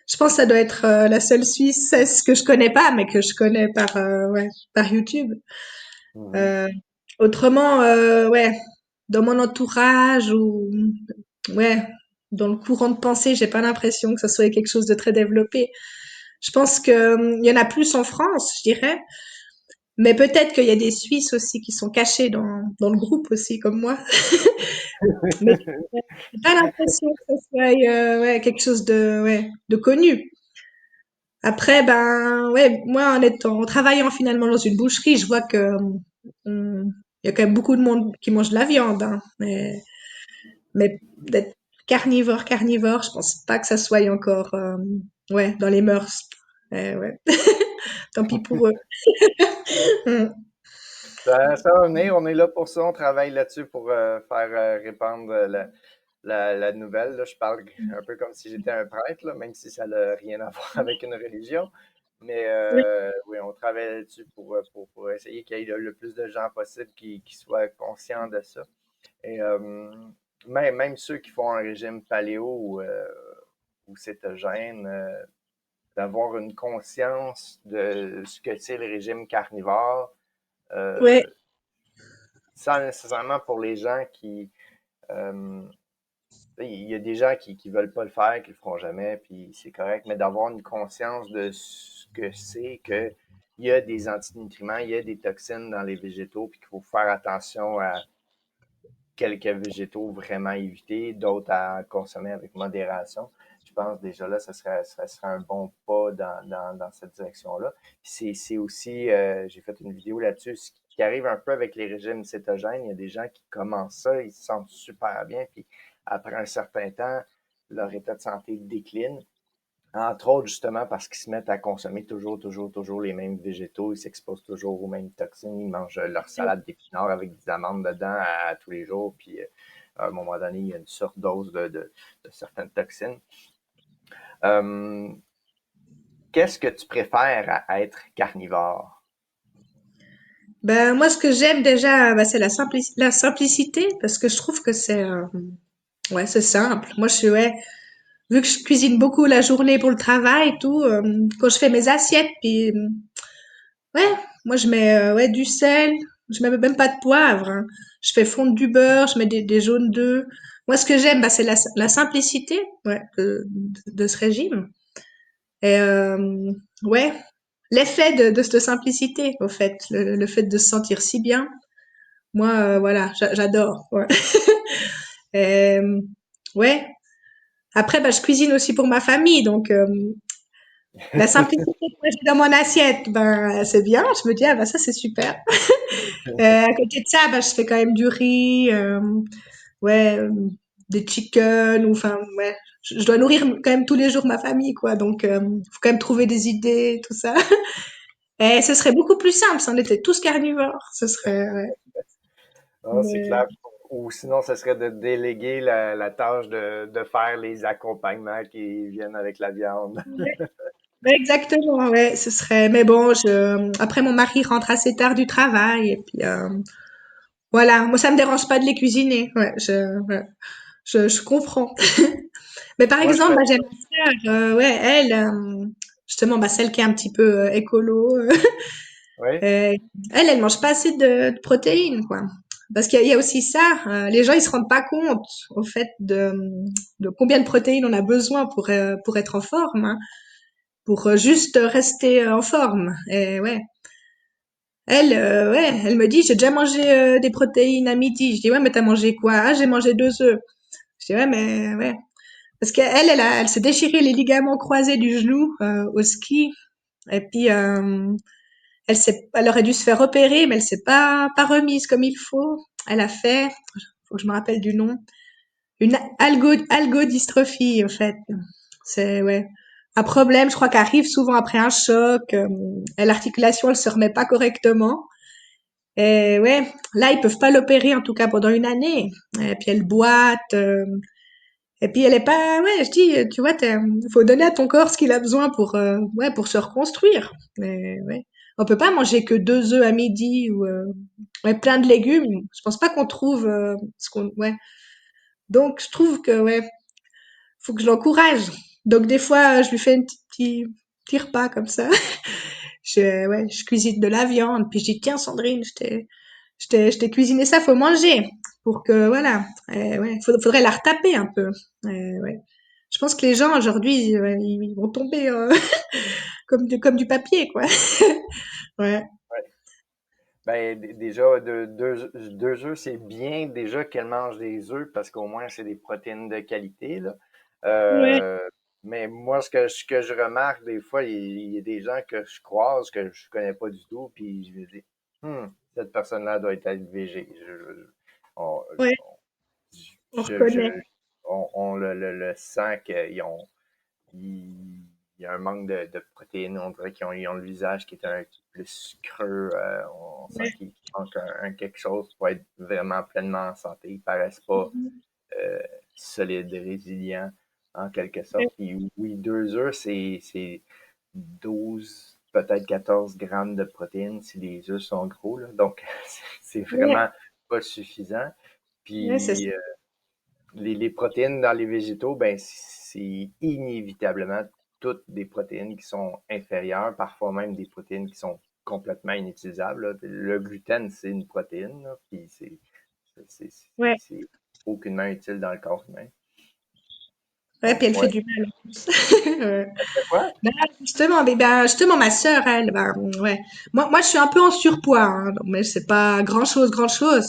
je pense que ça doit être la seule Suissesse que je connais pas, mais que je connais par, ouais, par YouTube. Mhm. Euh, Autrement, ouais, dans mon entourage ou ouais, dans le courant de pensée, j'ai pas l'impression que ça soit quelque chose de très développé. Je pense que il y en a plus en France, je dirais, mais peut-être qu'il y a des Suisses aussi qui sont cachés dans le groupe aussi, comme moi. Mais j'ai pas l'impression que ça soit ouais, quelque chose de ouais, de connu. Après, ben ouais, moi en travaillant finalement dans une boucherie, je vois que il y a quand même beaucoup de monde qui mange de la viande, hein, mais d'être carnivore, je pense pas que ça soit encore ouais, dans les mœurs. Ouais. Tant pis pour eux. Mm. Ça va venir, on est là pour ça, on travaille là-dessus pour faire répandre la nouvelle. Là, je parle un peu comme si j'étais un prêtre, là, même si ça n'a rien à voir avec une religion. Mais oui, on travaille là-dessus pour essayer qu'il y ait le plus de gens possible qui soient conscients de ça. Et même ceux qui font un régime paléo ou cétogène, d'avoir une conscience de ce que c'est le régime carnivore, Ouais, euh, sans nécessairement pour les gens qui... euh, il y a des gens qui veulent pas le faire, qui le feront jamais, puis c'est correct, mais d'avoir une conscience de ce que c'est que il y a des antinutriments, il y a des toxines dans les végétaux, puis qu'il faut faire attention à quelques végétaux vraiment éviter, d'autres à consommer avec modération. Je pense déjà là, ça serait un bon pas dans cette direction-là. C'est aussi, j'ai fait une vidéo là-dessus, ce qui arrive un peu avec les régimes cétogènes. Il y a des gens qui commencent ça, ils se sentent super bien, puis après un certain temps, leur état de santé décline. Entre autres, justement, parce qu'ils se mettent à consommer toujours les mêmes végétaux, ils s'exposent toujours aux mêmes toxines, ils mangent leur salade d'épinards avec des amandes dedans à tous les jours, puis à un moment donné, il y a une dose de certaines toxines. Euh, Qu'est-ce que tu préfères à être carnivore? ben moi ce que j'aime déjà, bah, c'est la simplicité parce que je trouve que c'est ouais, c'est simple. Moi je suis ouais, vu que je cuisine beaucoup la journée pour le travail et tout, quand je fais mes assiettes, puis ouais, moi je mets ouais du sel, je mets même pas de poivre, hein. Je fais fondre du beurre, je mets des jaunes d'œufs. Moi ce que j'aime, bah, c'est la simplicité ouais, de ce régime. Et ouais, l'effet de cette simplicité, au fait, le fait de se sentir si bien. Moi, voilà, j'adore. Ouais. Et, ouais. Après, bah, je cuisine aussi pour ma famille, donc la simplicité que j'ai dans mon assiette, ben c'est bien. Je me dis ah bah ça c'est super. À côté de ça, bah, je fais quand même du riz, ouais, des chicken ou enfin ouais. Je dois nourrir quand même tous les jours ma famille, quoi. Donc, faut quand même trouver des idées, tout ça. Et ce serait beaucoup plus simple si on était tous carnivores. Ce serait, ouais. Ah, c'est Mais, clair. Ou sinon, ce serait de déléguer la tâche de faire les accompagnements qui viennent avec la viande. ouais, exactement, ouais, ce serait. Mais bon, après mon mari rentre assez tard du travail et puis voilà, moi ça me dérange pas de les cuisiner. Ouais, ouais, je comprends. Mais par Moi, je exemple, fais bah, j'ai ma sœur, ouais, elle, justement, bah, celle qui est un petit peu écolo, oui. euh, elle mange pas assez de protéines, quoi. Parce qu'il y a aussi ça, les gens ils se rendent pas compte au fait de combien de protéines on a besoin pour être en forme, hein, pour juste rester en forme. Et ouais. Ouais, elle me dit, j'ai déjà mangé des protéines à midi. Je dis, ouais, mais t'as mangé quoi? Ah, j'ai mangé 2 œufs. Je dis, ouais, mais ouais. Parce elle s'est déchiré les ligaments croisés du genou au ski. Et puis, elle aurait dû se faire opérer, mais elle s'est pas remise comme il faut. Elle a fait, faut que je me rappelle du nom, une algodystrophie, en fait. C'est, ouais, un problème, je crois, qui arrive souvent après un choc. Et l'articulation, elle se remet pas correctement. Et ouais, là, ils peuvent pas l'opérer, en tout cas, pendant une année. Et puis, elle boite. Et puis, elle est pas, ouais, je dis, tu vois, faut donner à ton corps ce qu'il a besoin ouais, pour se reconstruire. Mais, ouais. On peut pas manger que 2 œufs à midi ou, ouais, plein de légumes. Je pense pas qu'on trouve, ouais. Donc, je trouve que, ouais, faut que je l'encourage. Donc, des fois, je lui fais un petit repas comme ça. Ouais, je cuisine de la viande, puis je dis, tiens, Sandrine, je t'ai cuisiné ça, faut manger. Pour que, voilà. Ouais, faudrait la retaper un peu. Ouais. Je pense que les gens, aujourd'hui, ils vont tomber, comme du papier, quoi. Ouais. Ouais. Ben, déjà, deux œufs, c'est bien déjà qu'elle mange des œufs parce qu'au moins, c'est des protéines de qualité, là. Ouais. Euh, mais moi, ce que je remarque des fois, il y a des gens que je croise que je connais pas du tout, puis je me dis, cette personne-là doit être végé. On, Ouais. on, On reconnaît. on le sent qu'ils ont, il y a un manque de protéines. On dirait qu'ils ont le visage qui est un petit peu plus creux. On sent Ouais. qu'il manque quelque chose pour être vraiment pleinement en santé. Ils paraissent pas euh, solides, résilients, en quelque sorte. Ouais. Puis oui, 2 œufs, c'est 12, peut-être 14 grammes de protéines si les œufs sont gros, là. Donc, c'est Ouais. vraiment pas suffisant. Ouais, c'est ça. Puis, les protéines dans les végétaux, ben, c'est inévitablement toutes des protéines qui sont inférieures, parfois même des protéines qui sont complètement inutilisables, là. Le gluten, c'est une protéine, là, puis Ouais. c'est aucunement utile dans le corps humain. Ouais, Donc, puis elle fait ouais. du mal en plus. Ouais. C'est quoi? Ben, justement, ma sœur, elle, ouais. Moi, je suis un peu en surpoids, hein, donc, mais c'est pas grand chose.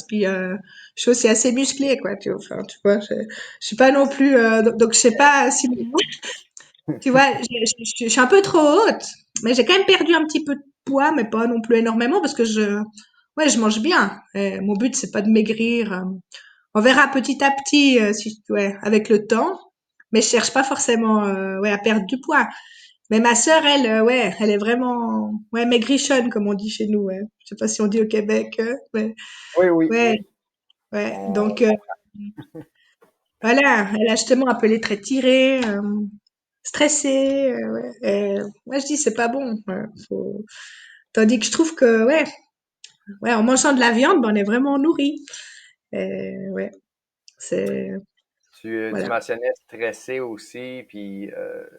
Puis, je suis aussi assez musclée, quoi. Enfin, tu vois, je suis pas non plus. Donc, je sais pas si, tu vois, je suis un peu trop haute, mais j'ai quand même perdu un petit peu de poids, mais pas non plus énormément parce que ouais, je mange bien. Mon but, c'est pas de maigrir. On verra petit à petit, ouais, avec le temps. Mais je cherche pas forcément, ouais, à perdre du poids. Mais ma sœur, elle, ouais, elle est vraiment, ouais, maigrichonne, comme on dit chez nous. Ouais. Je sais pas si on dit au Québec. Ouais, Oui, oui, ouais, oui. ouais. On- Donc, voilà, elle a justement un peu les traits tirés, stressée. Ouais. Moi, je dis, c'est pas bon. Ouais, Tandis que je trouve que, ouais, en mangeant de la viande, ben, on est vraiment nourri. Ouais, c'est, tu voilà. mentionnais stressé aussi, puis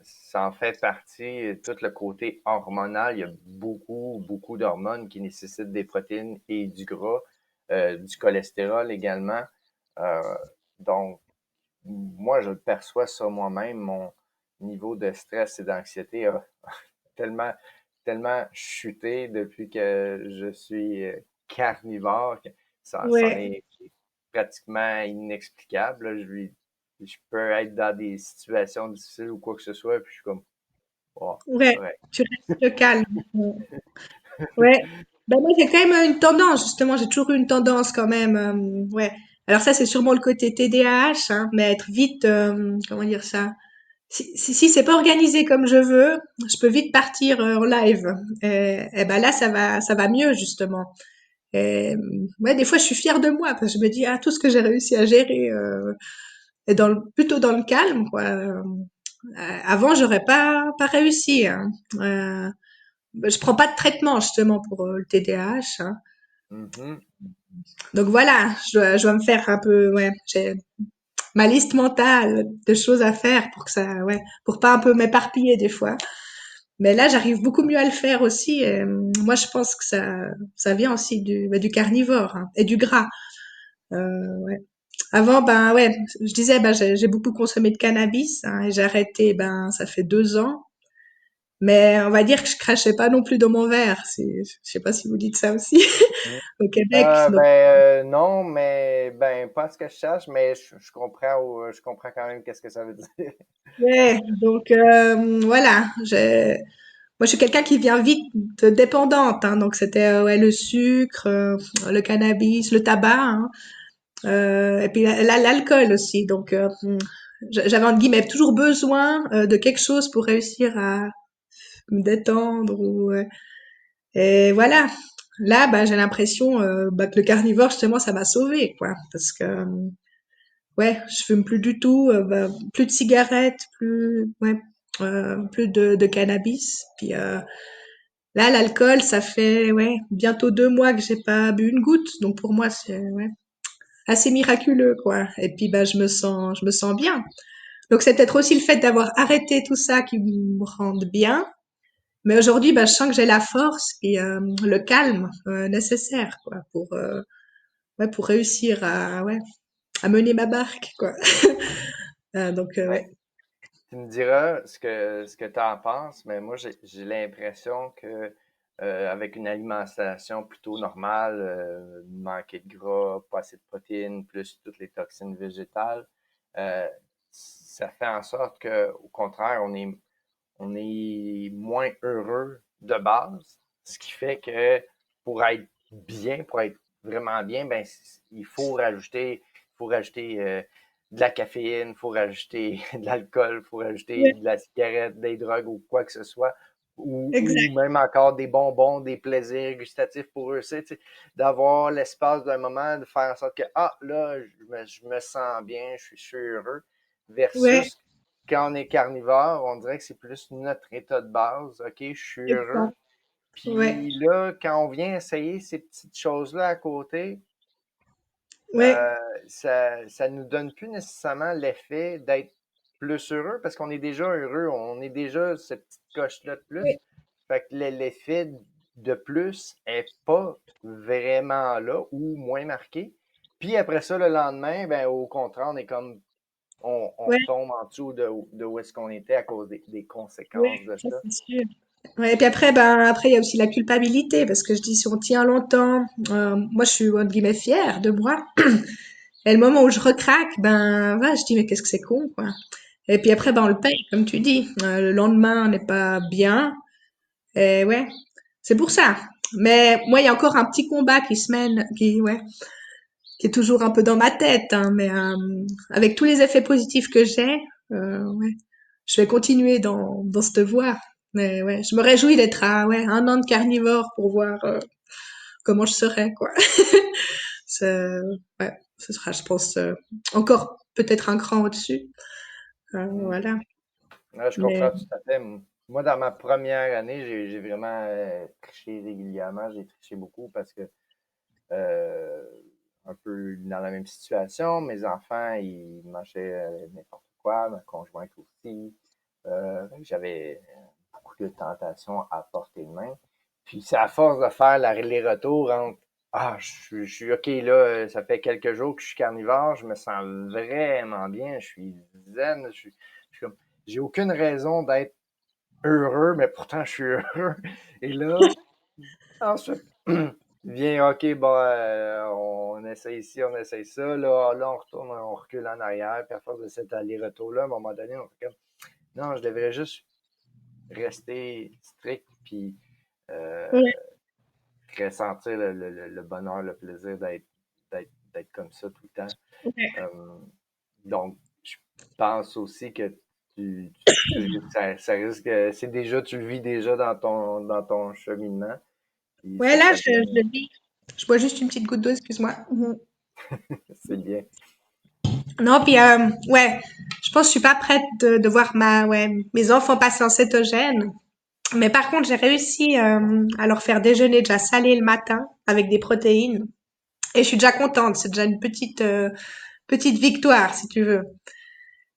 ça en fait partie, tout le côté hormonal. Il y a beaucoup, beaucoup d'hormones qui nécessitent des protéines et du gras, du cholestérol également. Euh, donc, moi, je perçois ça moi-même. Mon niveau de stress et d'anxiété a tellement, tellement chuté depuis que je suis carnivore que ça en Ouais, est pratiquement inexplicable, là. Je peux être dans des situations difficiles ou quoi que ce soit, puis je suis comme, oh, ouais, correct. tu restes calme. Ouais. Ouais. Ben moi, j'ai quand même une tendance, justement, j'ai toujours eu une tendance quand même. Ouais. Alors ça, c'est sûrement le côté TDAH, hein, mais être vite, comment dire ça? Si c'est pas organisé comme je veux, je peux vite partir en live. Et ben là, ça va mieux justement. Et, ouais, des fois, je suis fière de moi parce que je me dis, ah, tout ce que j'ai réussi à gérer est plutôt dans le calme, quoi. Avant, j'aurais pas réussi, hein. Je prends pas de traitement justement pour le TDAH, hein. Mhm. Donc voilà, je dois me faire un peu, ouais, j'ai ma liste mentale de choses à faire pour que ça, ouais, pour pas un peu m'éparpiller des fois. Mais là, j'arrive beaucoup mieux à le faire aussi. Et, moi, je pense que ça vient aussi du carnivore hein, et du gras. Ouais. Avant, ben ouais, je disais, ben j'ai beaucoup consommé de cannabis hein, et j'ai arrêté, ben ça fait 2 ans. Mais on va dire que je crachais pas non plus dans mon verre. Je sais pas si vous dites ça aussi Mm. au Québec. Donc, Non, mais pas ce que je cherche, mais je comprends je comprends quand même qu'est-ce que ça veut dire. ouais. Donc voilà. Moi, je suis quelqu'un qui vient vite de dépendante. Hein, donc c'était ouais le sucre, le cannabis, le tabac, hein, et puis l'alcool aussi. Donc j'avais entre guillemets toujours besoin de quelque chose pour réussir à me détendre ou et voilà. Là, bah, j'ai l'impression bah, que le carnivore justement ça m'a sauvée quoi, parce que ouais, je fume plus du tout, bah, plus de cigarettes, plus ouais, plus de cannabis. Puis là, l'alcool, ça fait ouais bientôt 2 mois que j'ai pas bu une goutte, donc pour moi c'est ouais assez miraculeux quoi. Et puis bah je me sens bien. Donc c'est peut-être aussi le fait d'avoir arrêté tout ça qui me rend bien. Mais aujourd'hui, bah, je sens que j'ai la force et le calme nécessaire quoi pour ouais pour réussir à ouais à mener ma barque quoi. Donc Ouais. ouais Tu me diras ce que tu en penses, mais moi, j'ai l'impression que avec une alimentation plutôt normale, manquer de gras, pas assez de protéines, plus toutes les toxines végétales, euh, ça fait en sorte que, au contraire, on est moins heureux de base, ce qui fait que pour être bien, pour être vraiment bien, il faut rajouter de la caféine, il faut rajouter de l'alcool, il faut rajouter ouais de la cigarette, des drogues ou quoi que ce soit, ou exact même encore des bonbons, des plaisirs gustatifs pour eux, c'est d'avoir l'espace d'un moment, de faire en sorte que, ah, là, je me sens bien, je suis heureux, ouais versus quand on est carnivore, on dirait que c'est plus notre état de base. OK, je suis heureux. exact ouais Puis là, quand on vient essayer ces petites choses-là à côté, ouais ça nous donne plus nécessairement l'effet d'être plus heureux parce qu'on est déjà heureux. On est déjà cette petite coche-là de plus. ouais Fait que l'effet de plus est pas vraiment là ou moins marqué. Puis après ça, le lendemain, ben, au contraire, on est comme on ouais retombe en dessous de où est-ce qu'on était à cause des ouais conséquences de ça ça. c'est sûr. Ouais, et puis après, ben, après, il y a aussi la culpabilité, parce que je dis, si on tient longtemps, moi, je suis, entre guillemets, fière de moi. Et le moment où je recraque, ben, ouais, je dis, mais qu'est-ce que c'est con, quoi. Et puis après, ben, on le paye, comme tu dis. Le lendemain, on n'est pas bien. Et ouais, c'est pour ça. Mais moi, il y a encore un petit combat qui se mène, ouais, qui est toujours un peu dans ma tête, hein, mais avec tous les effets positifs que j'ai, ouais, je vais continuer dans cette voie. Mais ouais, je me réjouis d'être à ouais, 1 an de carnivore pour voir comment je serai, quoi. Ouais, ce sera, je pense, encore peut-être un cran au-dessus. Mm. Voilà. Ouais, je Mais comprends tout à fait. Moi, dans ma première année, j'ai vraiment triché régulièrement. J'ai triché beaucoup parce que euh, un peu dans la même situation, mes enfants, ils mangeaient n'importe quoi, ma conjointe aussi. J'avais beaucoup de tentations à portée de main. Puis c'est à force de faire les retours entre ah, je suis OK là, ça fait quelques jours que je suis carnivore, je me sens vraiment bien, je suis zen, je suis comme j'ai aucune raison d'être heureux, mais pourtant je suis heureux. Et là, ensuite, vient OK, bon, on essaye ici, on essaye ça, là, on retourne, on recule en arrière, puis à force de cet aller-retour-là, à un moment donné, on fait comme non, je devrais juste rester strict, puis euh, ouais, ressentir le bonheur, le plaisir d'être comme ça tout le temps. ouais. Euh, donc, je pense aussi que ça risque, c'est déjà, tu le vis déjà dans ton cheminement, puis Ouais, là, ça je vient, le dis. Je bois juste une petite goutte d'eau, excuse-moi. Mhm. c'est bien. Non, puis ouais, je pense que je suis pas prête de voir ouais, mes enfants passer en cétogène. Mais par contre, j'ai réussi à leur faire déjeuner déjà salé le matin avec des protéines. Et je suis déjà contente. C'est déjà une petite victoire, si tu veux.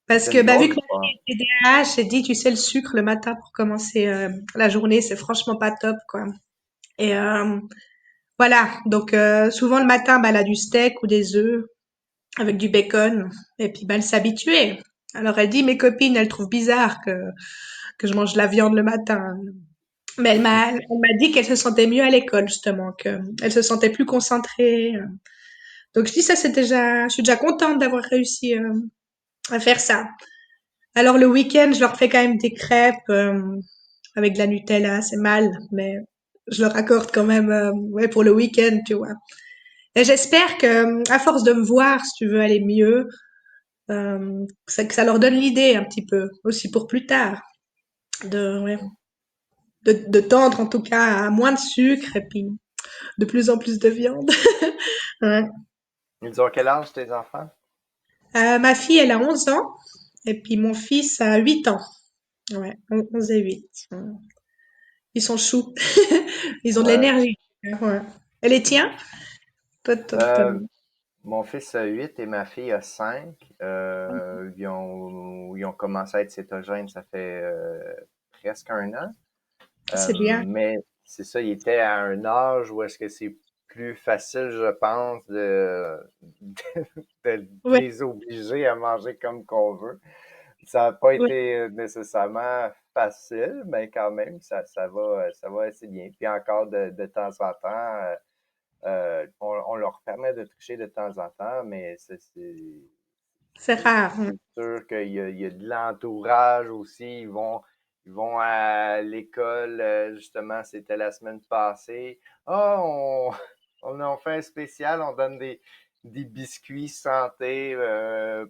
Parce C'est que une bah, vu grosse que victoire. mon TDAH, j'ai dit, tu sais, le sucre le matin pour commencer la journée, c'est franchement pas top, quoi. Et voilà. Donc souvent le matin, bah, elle a du steak ou des œufs avec du bacon. Et puis, bah, elle s'habituait. Alors elle dit, mes copines, elles trouvent bizarre que je mange de la viande le matin. Mais elle m'a dit qu'elle se sentait mieux à l'école, justement, qu'elle se sentait plus concentrée. Donc je dis ça, je suis déjà contente d'avoir réussi à faire ça. Alors le week-end, je leur fais quand même des crêpes avec de la Nutella, c'est mal, mais je leur accorde quand même, ouais, pour le week-end, tu vois. Et j'espère que, à force de me voir, si tu veux aller mieux, que ça leur donne l'idée un petit peu, aussi pour plus tard, ouais, de tendre en tout cas à moins de sucre et puis de plus en plus de viande. Ouais. Ils ont quel âge tes enfants? Ma fille, elle a 11 ans et puis mon fils a 8 ans. Ouais, 11 et 8. Ils sont choux. Ils ont de Ouais. l'énergie. Ouais. Et les tiens? Toi, Euh, Mon fils a 8 et ma fille a 5. Ils ont commencé à être cétogènes, ça fait presque un an. c'est bien. Mais c'est ça, il était à un âge où est-ce que c'est plus facile, je pense, de Ouais, les obliger à manger comme qu'on veut. Ça n'a pas ouais, été nécessairement facile, mais quand même, ça va assez bien. Puis encore de temps en temps, on leur permet de tricher de temps en temps, mais c'est rare. c'est sûr qu'il y a de l'entourage aussi. Ils vont à l'école, justement, c'était la semaine passée. Ah, on a fait un spécial, on donne des biscuits santé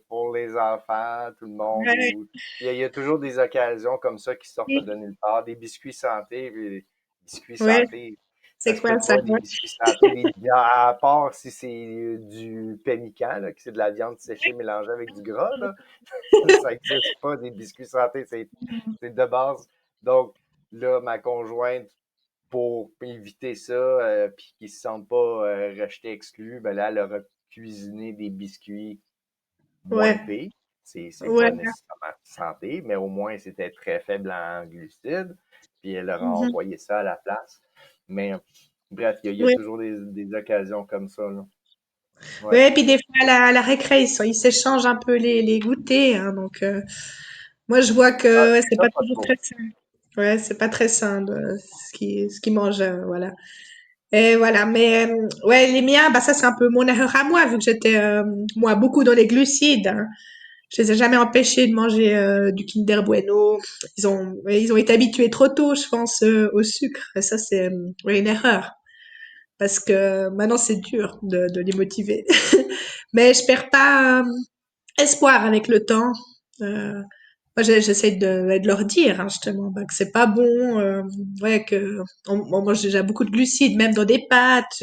pour les enfants, tout le monde. Ouais, Il y a toujours des occasions comme ça qui sortent ouais, de nulle part. Des biscuits santé, puis des biscuits ouais. santé. Ça C'est se quoi peut ça? pas, des Ouais. biscuits santé, à part si c'est du pemmican, là, que c'est de la viande séchée mélangée avec du gras, là. Ça n'existe pas, des biscuits santé, c'est de base. Donc, là, ma conjointe, pour éviter ça, puis qu'ils ne se sentent pas rejetés, exclus, ben là, elle a cuisiné des biscuits moins Ouais, pires. C'est ouais. pas nécessairement santé, mais au moins, c'était très faible en glucides. Puis elle leur a Mhm. envoyé ça à la place. Mais bref, il y a Ouais. toujours des occasions comme ça, là. Ouais. Ouais, et puis des fois à la récré, ils s'échangent un peu les goûters, hein, donc moi je vois Ah, que ouais, c'est ça, pas pas toujours trop. très sain. Ouais, c'est pas très sain de ce qu'ils mangent, voilà. Et voilà, mais ouais, les miens, bah ça c'est un peu mon erreur à moi, vu que j'étais moi beaucoup dans les glucides, hein. Je les ai jamais empêchés de manger du Kinder Bueno. Ouais, ils ont été habitués trop tôt, je pense, au sucre. Et ça c'est ouais, une erreur, parce que maintenant c'est dur de les motiver. Mais je perds pas espoir avec le temps. Moi, j'essaie de leur dire, hein, justement, bah, que c'est pas bon, ouais, que on mange déjà beaucoup de glucides, même dans des pâtes.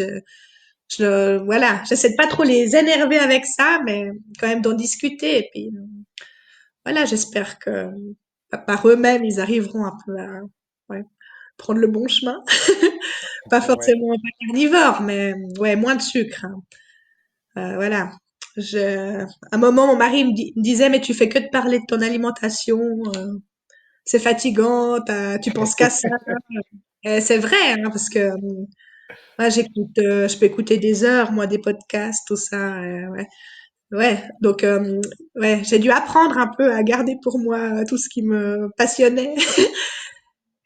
Voilà, j'essaie de pas trop les énerver avec ça, mais quand même d'en discuter. Et puis, voilà, j'espère que par eux-mêmes, ils arriveront un peu à ouais, prendre le bon chemin. Pas Ouais. forcément pas carnivore, mais ouais, moins de sucre, hein. Voilà. À un moment, mon mari me disait, mais tu fais que de parler de ton alimentation, c'est fatigant, tu penses qu'à ça. Et c'est vrai, hein, parce que moi, je peux écouter des heures, moi, des podcasts, tout ça. Ouais, ouais. Donc, ouais, j'ai dû apprendre un peu à garder pour moi tout ce qui me passionnait.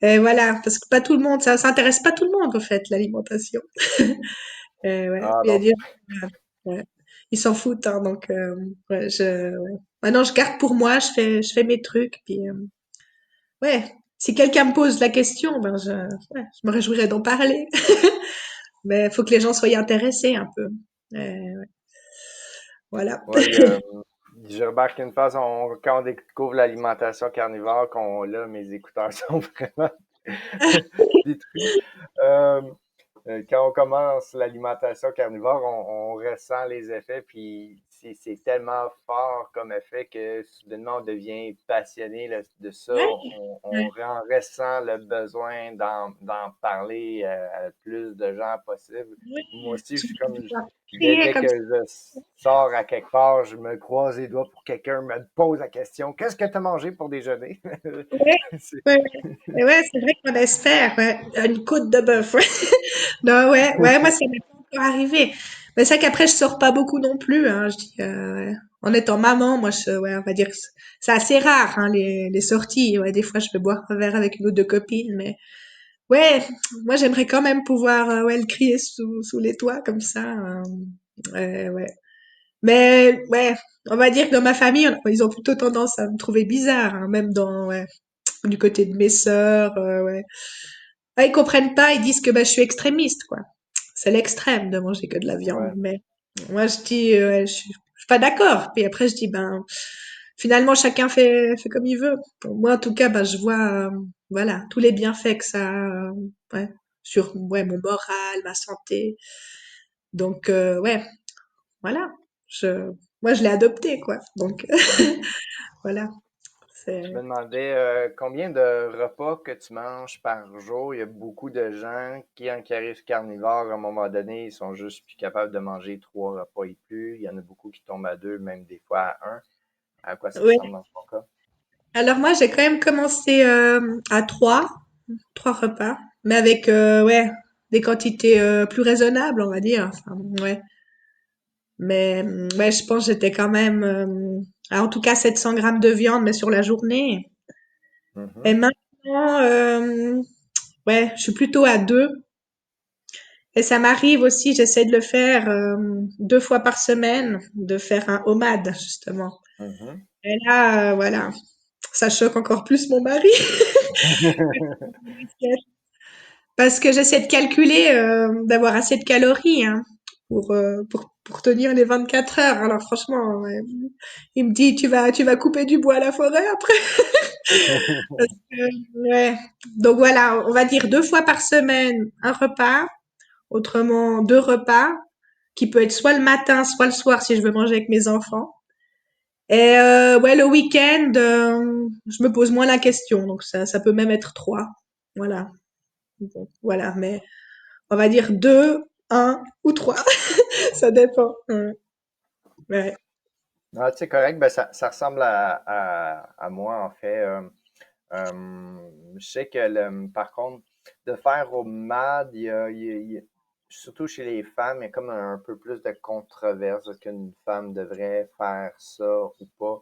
Et voilà, parce que pas tout le monde, ça intéresse pas tout le monde, en fait, l'alimentation. Et ouais, Ah il y a non. des ouais, ils s'en foutent, hein, donc ouais, ouais. Maintenant, je garde pour moi, je fais mes trucs, puis ouais, si quelqu'un me pose la question, ben ouais, je me réjouirais d'en parler. Mais il faut que les gens soient intéressés un peu. Ouais, voilà. Ouais, j'ai remarqué une fois, quand on découvre l'alimentation carnivore, là, mes écouteurs sont vraiment détruits. Euh, Quand on commence l'alimentation carnivore, on ressent les effets, puis c'est tellement fort comme effet que soudainement on devient passionné de ça. Ouais, On ressent le besoin d'en parler à plus de gens possible. ouais. Moi aussi, je Tu suis peux comme, pouvoir dès, crier dès comme que ça. je sors à quelque part, je me croise les doigts pour que quelqu'un me pose la question, qu'est-ce que tu as mangé pour déjeuner? Ouais, C'est- ouais, ouais. Et ouais, c'est vrai qu'on espère, ouais. Une côte de bœuf, ouais. Non, ouais, ouais, moi, ça m'est pas encore arrivé. Mais c'est vrai qu'après, je sors pas beaucoup non plus, hein. Je dis, ouais. En étant maman, moi, ouais, on va dire que c'est assez rare, hein, les sorties. Ouais, des fois, je vais boire un verre avec une ou deux copines, mais ouais, moi, j'aimerais quand même pouvoir, ouais, le crier sous les toits comme ça. Ouais, ouais. Mais ouais, on va dire que dans ma famille, ils ont plutôt tendance à me trouver bizarre, hein, même ouais, du côté de mes sœurs, ouais. Ah, ils comprennent pas, ils disent que bah, je suis extrémiste, quoi. C'est l'extrême de manger que de la viande. Ouais. Mais moi, je dis, ouais, je suis pas d'accord. Puis après, je dis, ben, finalement, chacun fait comme il veut. Pour moi, en tout cas, ben, je vois, voilà, tous les bienfaits que ça a, ouais, sur, ouais, mon moral, ma santé. Donc, ouais, voilà. Je, moi, je l'ai adopté, quoi. Donc, voilà. Je C'est, me demandais combien de repas que tu manges par jour. Il y a beaucoup de gens qui arrivent carnivores, à un moment donné, ils sont juste plus capables de manger 3 repas et plus. Il y en a beaucoup qui tombent à 2, même des fois à 1. À quoi ça ressemble ouais. dans ton cas? Alors moi, j'ai quand même commencé à trois repas, mais avec ouais des quantités plus raisonnables, on va dire. Enfin, ouais, mais ouais, je pense que j'étais quand même, en tout cas 700 grammes de viande, mais sur la journée. Et Mhm, maintenant, ouais, je suis plutôt à deux. Et ça m'arrive aussi, j'essaie de le faire 2 fois par semaine, de faire un homade justement. mhm. Et là, voilà, ça choque encore plus mon mari. Parce que j'essaie de calculer, d'avoir assez de calories, hein, pour tenir les 24 heures. Alors franchement, ouais, il me dit, tu vas couper du bois à la forêt après. Parce que, ouais. Donc voilà, on va dire 2 fois par semaine, un repas. Autrement, 2 repas, qui peut être soit le matin, soit le soir si je veux manger avec mes enfants. Et ouais, le week-end, je me pose moins la question. Donc ça peut même être trois. Voilà. Donc, voilà, mais on va dire deux, un ou trois. Ça dépend. Ouais. Ah, c'est correct, ben ça ressemble à moi en fait. Je sais que par contre, de faire au MAD, surtout chez les femmes, il y a comme un peu plus de controverse. Est-ce qu'une femme devrait faire ça ou pas?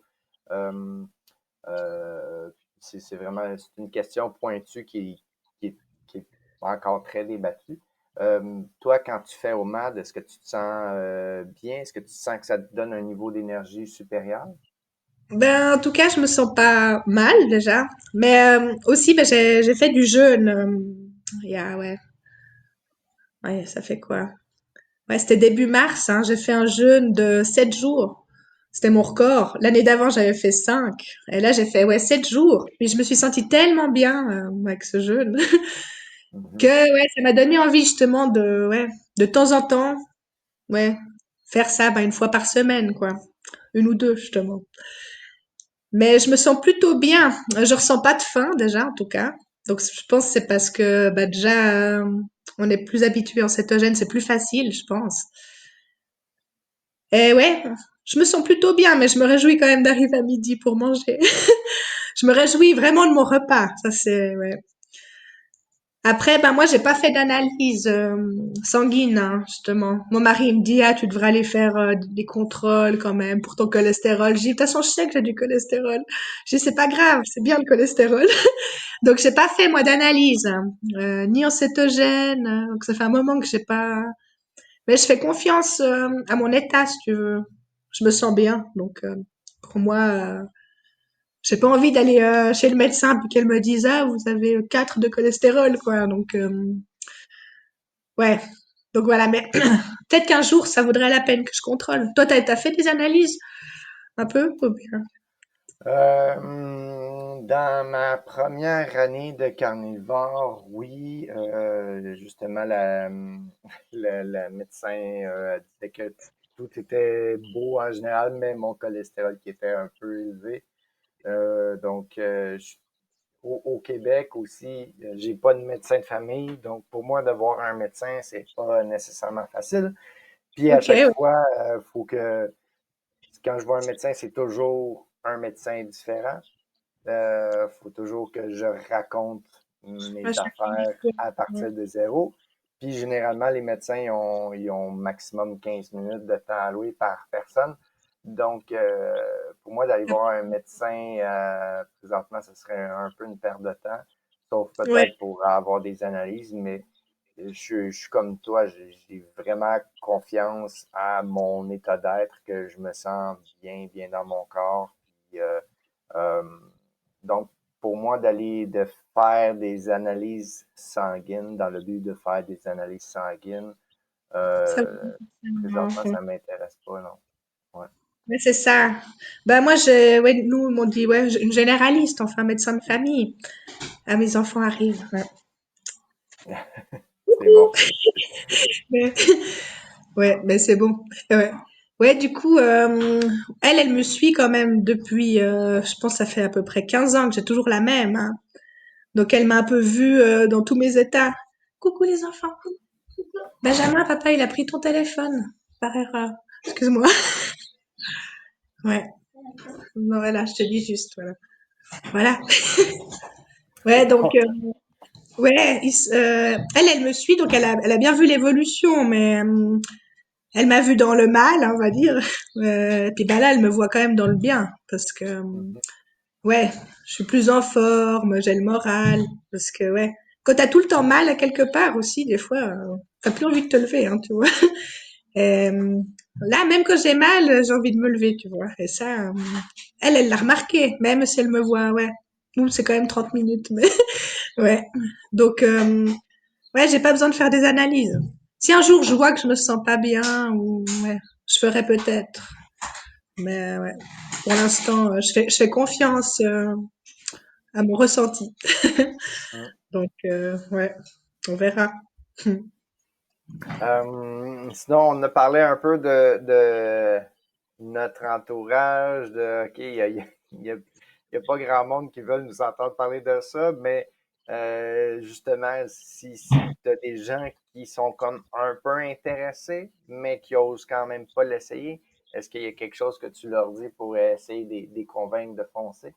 Euh, euh, c'est vraiment c'est une question pointue qui est, qui est encore très débattue. Toi, quand tu fais au MAD, est-ce que tu te sens bien? Est-ce que tu sens que ça te donne un niveau d'énergie supérieur? Ben, en tout cas, je me sens pas mal déjà. Mais aussi, ben, j'ai fait du jeûne. Il y a, ouais, ça fait quoi? Ouais, c'était début mars, hein. J'ai fait un jeûne de 7 jours. C'était mon record. L'année d'avant, j'avais fait 5. Et là, j'ai fait, ouais, 7 jours. Puis je me suis sentie tellement bien avec ce jeûne que, Mhm. ouais, ça m'a donné envie justement de, ouais, de temps en temps, ouais, faire ça, ben, 1 fois par semaine, quoi. Une ou deux, justement. Mais je me sens plutôt bien. Je ressens pas de faim déjà, en tout cas. Donc je pense que c'est parce que bah, déjà on est plus habitué en cétogène, c'est plus facile, je pense. Et ouais, je me sens plutôt bien, mais je me réjouis quand même d'arriver à midi pour manger. Je me réjouis vraiment de mon repas. Ça c'est ouais. Après, ben moi j'ai pas fait d'analyse sanguine, hein, justement. Mon mari il me dit ah tu devrais aller faire des contrôles quand même pour ton cholestérol. Je dis de toute façon je sais que j'ai du cholestérol. Je dis c'est pas grave, c'est bien le cholestérol. Donc j'ai pas fait moi d'analyse, hein, ni en cétogène. Donc ça fait un moment que j'ai pas. Mais je fais confiance à mon état, si tu veux. Je me sens bien, donc pour moi, j'ai pas envie d'aller chez le médecin puis qu'elle me dise ah vous avez 4 de cholestérol quoi. Donc ouais. Donc voilà, mais peut-être qu'un jour ça vaudrait la peine que je contrôle. Toi, t'as fait des analyses un peu ou bien? Dans ma première année de carnivore, oui, justement, la médecin disait que tout était beau en général, mais mon cholestérol qui était un peu élevé. Donc, au Québec aussi, j'ai pas de médecin de famille, donc pour moi, de voir un médecin, c'est pas nécessairement facile. Puis à Ok, chaque ouais. fois, faut que quand je vois un médecin, c'est toujours un médecin différent. Faut toujours que je raconte À mes chacune affaires histoire. à Ouais. partir de zéro. Puis généralement, les médecins, ils ont maximum 15 minutes de temps alloué par personne. Donc, pour moi, d'aller voir un médecin, présentement, ce serait un peu une perte de temps, sauf Ouais, peut-être pour avoir des analyses, mais je suis comme toi, j'ai vraiment confiance à mon état d'être, que je me sens bien, bien dans mon corps. Puis, euh, donc, pour moi, de faire des analyses sanguines, dans le but de faire des analyses sanguines, ça, présentement, ça m'intéresse pas, non. Ouais. ouais, c'est ça. Ben moi, ouais, nous, ils m'ont dit, ouais, une généraliste, enfin, médecin de famille. Ah, mes enfants arrivent. Ouais. C'est bon. Mais- Ouais, mais c'est bon. Ouais. Ouais, du coup, elle me suit quand même depuis, je pense, que ça fait à peu près 15 ans que j'ai toujours la même, hein. Donc, elle m'a un peu vue dans tous mes états. Coucou les enfants. Benjamin, papa, il a pris ton téléphone par erreur. Excuse-moi. Ouais. Non, voilà, je te dis juste, voilà. Voilà. Ouais, donc, ouais, elle me suit, donc elle a bien vu l'évolution, mais elle m'a vu dans le mal, hein, on va dire. Puis bah là, elle me voit quand même dans le bien, parce que ouais, je suis plus en forme, j'ai le moral, parce que ouais, quand t'as tout le temps mal à quelque part aussi, des fois, t'as plus envie de te lever, hein, tu vois. Et, là, même quand j'ai mal, j'ai envie de me lever, tu vois. Et ça, elle l'a remarqué, même si elle me voit, ouais. Nous, c'est quand même 30 minutes, mais ouais. Donc, ouais, j'ai pas besoin de faire des analyses. Si un jour je vois que je me sens pas bien, ou ouais, je ferai peut-être. Mais ouais, pour l'instant, je fais confiance à mon ressenti. Mm. Donc, ouais, on verra. Sinon, on a parlé un peu de notre entourage, OK, il y a pas grand monde qui veulent nous entendre parler de ça, mais justement, si tu as des gens qui sont comme un peu intéressés, mais qui osent quand même pas l'essayer, est-ce qu'il y a quelque chose que tu leur dis pour essayer de les convaincre de foncer?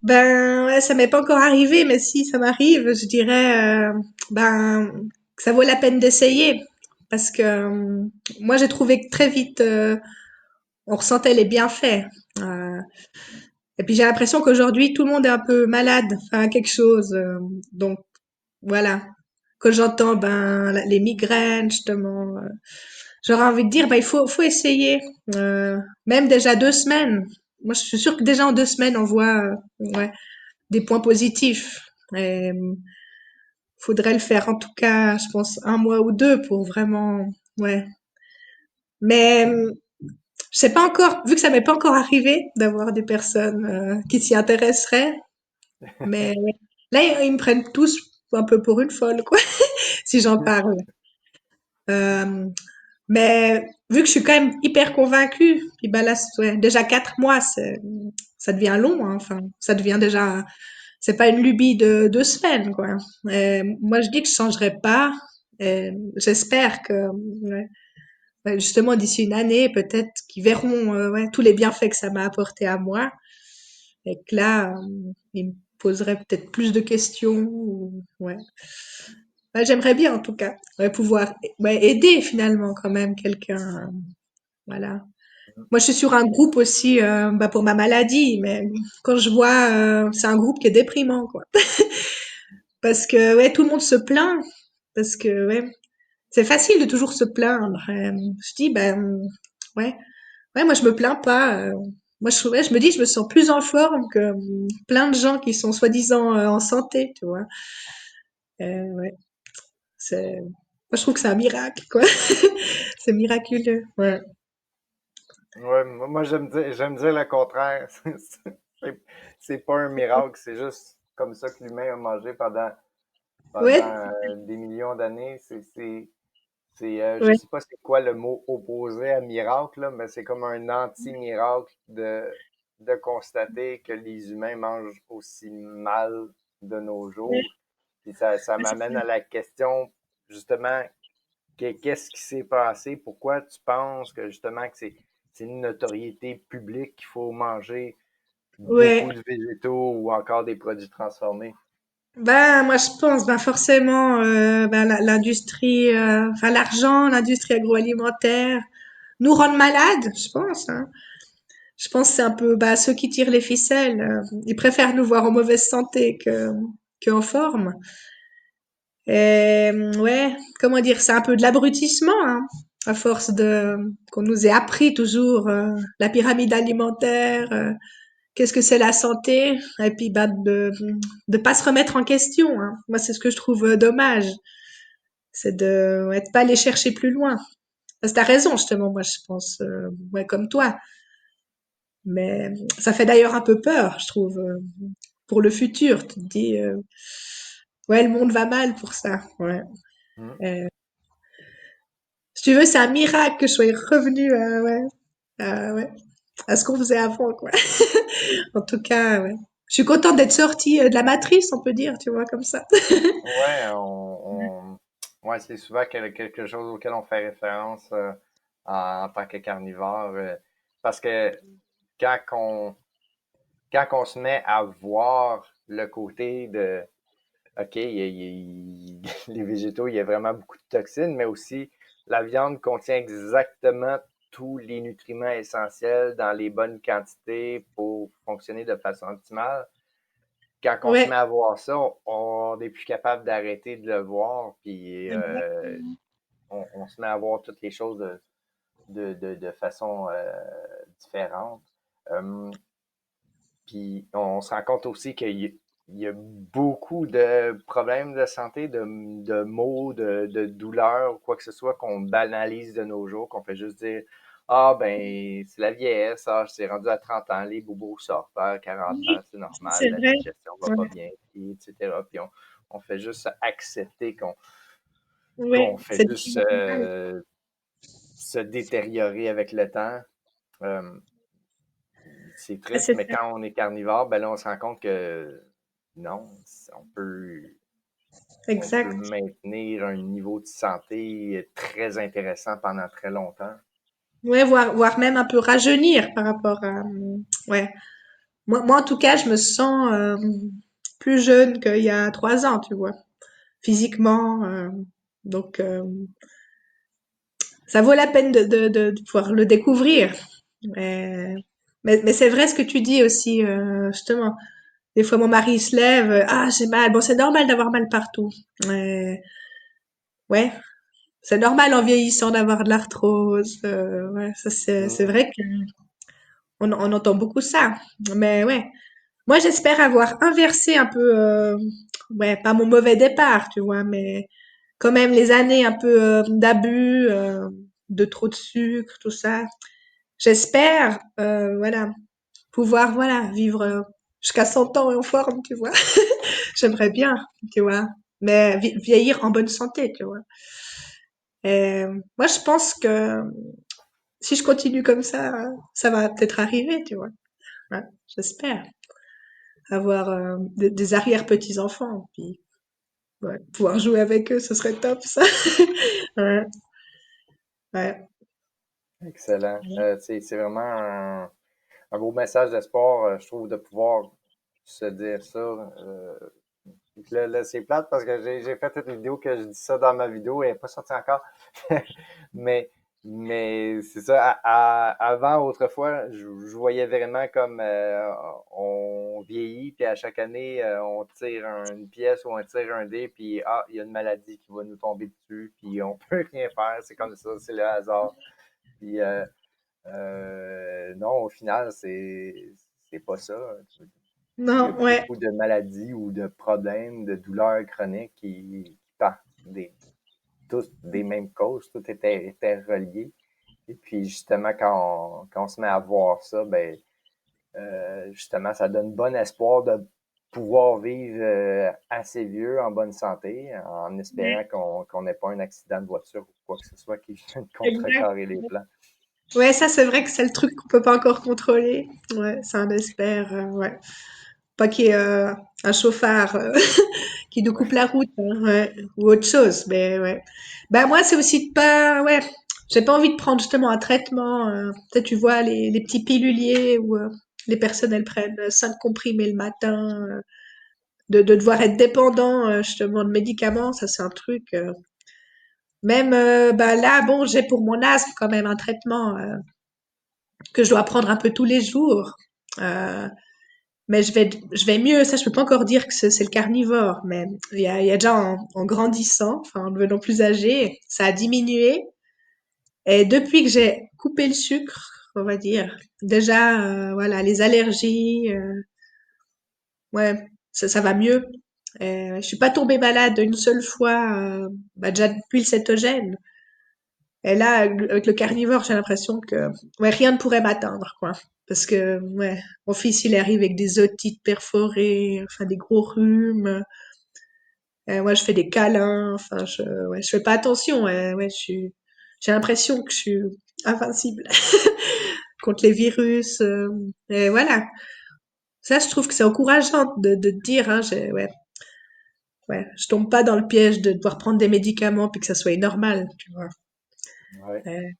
Ben, ouais, ça m'est pas encore arrivé, mais si ça m'arrive, je dirais, ben, que ça vaut la peine d'essayer. Parce que moi, j'ai trouvé que très vite, on ressentait les bienfaits. Euh, et puis j'ai l'impression qu'aujourd'hui, tout le monde est un peu malade, enfin quelque chose. Donc voilà, quand j'entends ben les migraines, justement, j'aurais envie de dire, ben faut essayer. Même déjà 2 semaines. Moi, je suis sûre que déjà en 2 semaines, on voit ouais, des points positifs. Et faudrait le faire en tout cas, je pense, 1 mois ou 2 pour vraiment, ouais. Mais je sais pas encore, vu que ça m'est pas encore arrivé d'avoir des personnes qui s'y intéresseraient. Mais ouais. Là, ils me prennent tous un peu pour une folle, quoi, si j'en parle. Euh, mais vu que je suis quand même hyper convaincue, puis bah là, ouais, déjà 4 mois, ça devient long, hein. Enfin, ça devient déjà, c'est pas une lubie de 2 semaines, quoi. Moi, je dis que je changerai pas. J'espère que, ouais, ouais, justement, d'ici une année, peut-être qu'ils verront, ouais, tous les bienfaits que ça m'a apporté à moi. Et que là, ils me poseraient peut-être plus de questions. Ouais. Bah, j'aimerais bien, en tout cas, ouais, pouvoir ouais, aider finalement quand même quelqu'un. Voilà. Moi, je suis sur un groupe aussi bah, pour ma maladie, mais quand je vois, c'est un groupe qui est déprimant, quoi. Parce que ouais, tout le monde se plaint. Parce que ouais, c'est facile de toujours se plaindre. Je dis, ben ouais, ouais, moi je me plains pas. Moi, ouais, je me dis, je me sens plus en forme que plein de gens qui sont soi-disant en santé, tu vois. Ouais, moi je trouve que c'est un miracle, quoi. C'est miraculeux. Ouais. Ouais, moi j'aime dire le contraire. C'est c'est pas un miracle, c'est juste comme ça que l'humain a mangé pendant Ouais, des millions d'années. Je ouais, sais pas c'est quoi le mot opposé à miracle, là, mais c'est comme un anti-miracle de constater que les humains mangent aussi mal de nos ouais, jours. Puis ça c'est m'amène ça. à la question, justement, qu'est-ce qui s'est passé? Pourquoi tu penses que justement que c'est une notoriété publique qu'il faut manger Ouais. beaucoup de végétaux ou encore des produits transformés? Ben, moi, je pense, ben, forcément, ben, l'industrie, enfin, l'argent, l'industrie agroalimentaire nous rendent malades, je pense, hein. Je pense que c'est un peu, bah, ceux qui tirent les ficelles, ils préfèrent nous voir en mauvaise santé qu'en forme. Et, ouais, comment dire, c'est un peu de l'abrutissement, hein, à force de, qu'on nous ait appris toujours, la pyramide alimentaire, qu'est-ce que c'est la santé, et puis, bah, de pas se remettre en question, hein. Moi, c'est ce que je trouve dommage. C'est de, ouais, de pas aller chercher plus loin. Parce que t'as raison, justement, moi, je pense, ouais, comme toi. Mais ça fait d'ailleurs un peu peur, je trouve, pour le futur. Tu te dis, ouais, le monde va mal pour ça. Ouais. Hmm. Euh, si tu veux, c'est un miracle que je sois revenu, ouais, ouais, à ce qu'on faisait avant, quoi. En tout cas, ouais. Je suis contente d'être sortie de la matrice, on peut dire, tu vois, comme ça. Ouais, ouais, c'est souvent quelque chose auquel on fait référence en tant que carnivore. Parce que quand on, quand on se met à voir le côté de OK, les végétaux, il y a vraiment beaucoup de toxines, mais aussi la viande contient exactement tous les nutriments essentiels dans les bonnes quantités pour fonctionner de façon optimale. Quand on se Ouais, met à voir ça, on n'est plus capable d'arrêter de le voir, puis exactement. on se met à voir toutes les choses de façon différente. Euh, Puis on se rend compte aussi qu'il y a beaucoup de problèmes de santé, de maux, de douleurs ou quoi que ce soit qu'on banalise de nos jours, qu'on fait juste dire ah ben c'est la vieillesse, ah, c'est rendu à 30 ans, les bobos sortent, à 40 ans, Oui, c'est normal, c'est la vrai. digestion va pas Ouais, bien, puis, etc. Puis on fait juste accepter qu'on ouais, fait c'est juste normal. se détériorer avec le temps. Euh, c'est Ouais, triste, c'est mais ça. quand on est carnivore, ben là, on se rend compte que non, on peut Exact. maintenir un niveau de santé très intéressant pendant très longtemps. Ouais, voire même un peu rajeunir par rapport à, ouais. Moi, en tout cas, je me sens plus jeune qu'il y a 3 ans, tu vois, physiquement. Donc, ça vaut la peine de pouvoir le découvrir. Mais, mais c'est vrai ce que tu dis aussi, justement. Des fois, mon mari il se lève, ah, j'ai mal. Bon, c'est normal d'avoir mal partout. Ouais, c'est normal en vieillissant d'avoir de l'arthrose. Ouais, ça c'est Mm. vrai que on entend beaucoup ça. Mais ouais. Moi, j'espère avoir inversé un peu, ouais, pas mon mauvais départ, tu vois, mais quand même les années un peu d'abus, de trop de sucre, tout ça. J'espère, voilà, pouvoir, voilà, vivre jusqu'à 100 ans et en forme, tu vois. J'aimerais bien, tu vois, mais vieillir en bonne santé, tu vois. Et moi, je pense que si je continue comme ça va peut-être arriver, tu vois. Ouais, j'espère avoir des arrière-petits-enfants, puis ouais, pouvoir jouer avec eux, ce serait top, ça. Ouais, ouais. Excellent. C'est vraiment un beau message d'espoir, je trouve, de pouvoir se dire ça. Là, c'est plate parce que j'ai fait une vidéo que je dis ça dans ma vidéo, elle n'est pas sortie encore. mais mais c'est ça. Avant, autrefois, je voyais vraiment comme on vieillit, puis à chaque année, on tire une pièce ou on tire un dé, puis ah, il y a une maladie qui va nous tomber dessus, puis on peut rien faire. C'est comme ça, c'est le hasard. Puis non, au final, c'est pas ça. Il y a Non, ouais, beaucoup de maladies ou de problèmes, de douleurs chroniques qui partent tous des mêmes causes, tout était relié. Et puis justement, quand on se met à voir ça, ben justement, ça donne bon espoir de pouvoir vivre assez vieux, en bonne santé, en espérant qu'on n'ait pas un accident de voiture ou quoi que ce soit qui vienne exact. contrecarrer les plans. Ouais, ça, c'est vrai que c'est le truc qu'on peut pas encore contrôler. Ouais, ça, on espère, ouais. Pas qu'il y ait un chauffard qui nous coupe la route, hein, ouais, ou autre chose, mais ouais. Bah, moi, c'est aussi de pas, ouais, j'ai pas envie de prendre justement un traitement, peut-être tu vois, les petits piluliers où les personnes, elles prennent 5 comprimés le matin, de devoir être dépendant justement de médicaments, ça c'est un truc. Même bah là, bon, j'ai pour mon asthme quand même un traitement que je dois prendre un peu tous les jours. Euh, mais je vais mieux. Ça, je peux pas encore dire que c'est le carnivore, mais il y a déjà en grandissant, enfin en devenant plus âgé, ça a diminué. Et depuis que j'ai coupé le sucre, on va dire, déjà, voilà, les allergies, ouais, ça va mieux. Je suis pas tombée malade une seule fois, bah, déjà depuis le cétogène. Et là, avec le carnivore, j'ai l'impression que ouais, rien ne pourrait m'atteindre, quoi. Parce que ouais, mon fils, il arrive avec des otites perforées, enfin des gros rhumes. Moi, je fais des câlins. Enfin, ouais, je fais pas attention. Ouais, j'ai l'impression que je suis invincible contre les virus. Et voilà. Ça, je trouve que c'est encourageant de te dire, hein, ouais, ouais, je tombe pas dans le piège de devoir prendre des médicaments puis que ça soit normal, tu vois. Ouais.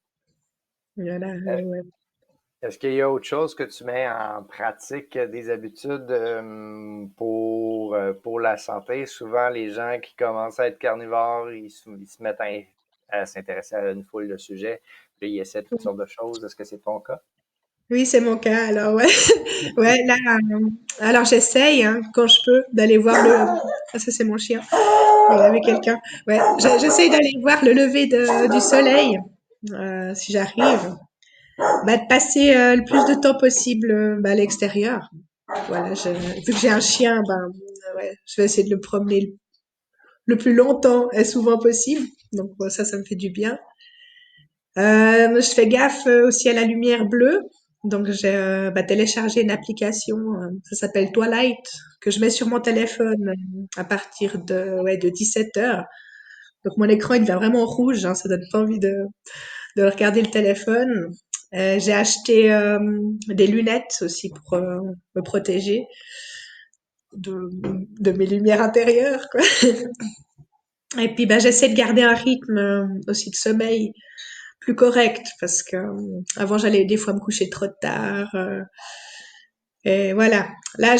Voilà, Euh, ouais. Est-ce qu'il y a autre chose que tu mets en pratique, des habitudes pour la santé? Souvent, les gens qui commencent à être carnivores, ils se mettent à s'intéresser à une foule de sujets, puis ils essaient toutes sortes de choses. Est-ce que c'est ton cas? Oui, c'est mon cas. Alors ouais, ouais. Là, alors j'essaye hein, quand je peux d'aller voir le. Ah, ça c'est mon chien. Il y avait quelqu'un. Ouais, j'essaye d'aller voir le lever du soleil si j'arrive. Bah, de passer le plus de temps possible bah, à l'extérieur. Voilà, vu que j'ai un chien, ben ouais, je vais essayer de le promener le plus longtemps et souvent possible. Donc bon, ça me fait du bien. Je fais gaffe aussi à la lumière bleue. Donc j'ai bah, téléchargé une application, ça s'appelle Twilight, que je mets sur mon téléphone à partir de 17 heures. Donc mon écran il devient vraiment rouge, hein, ça donne pas envie de regarder le téléphone. J'ai acheté des lunettes aussi pour me protéger de, de mes lumières intérieures, quoi. Et puis bah, j'essaie de garder un rythme aussi de sommeil plus correct parce que avant j'allais des fois me coucher trop tard. Et voilà. Là,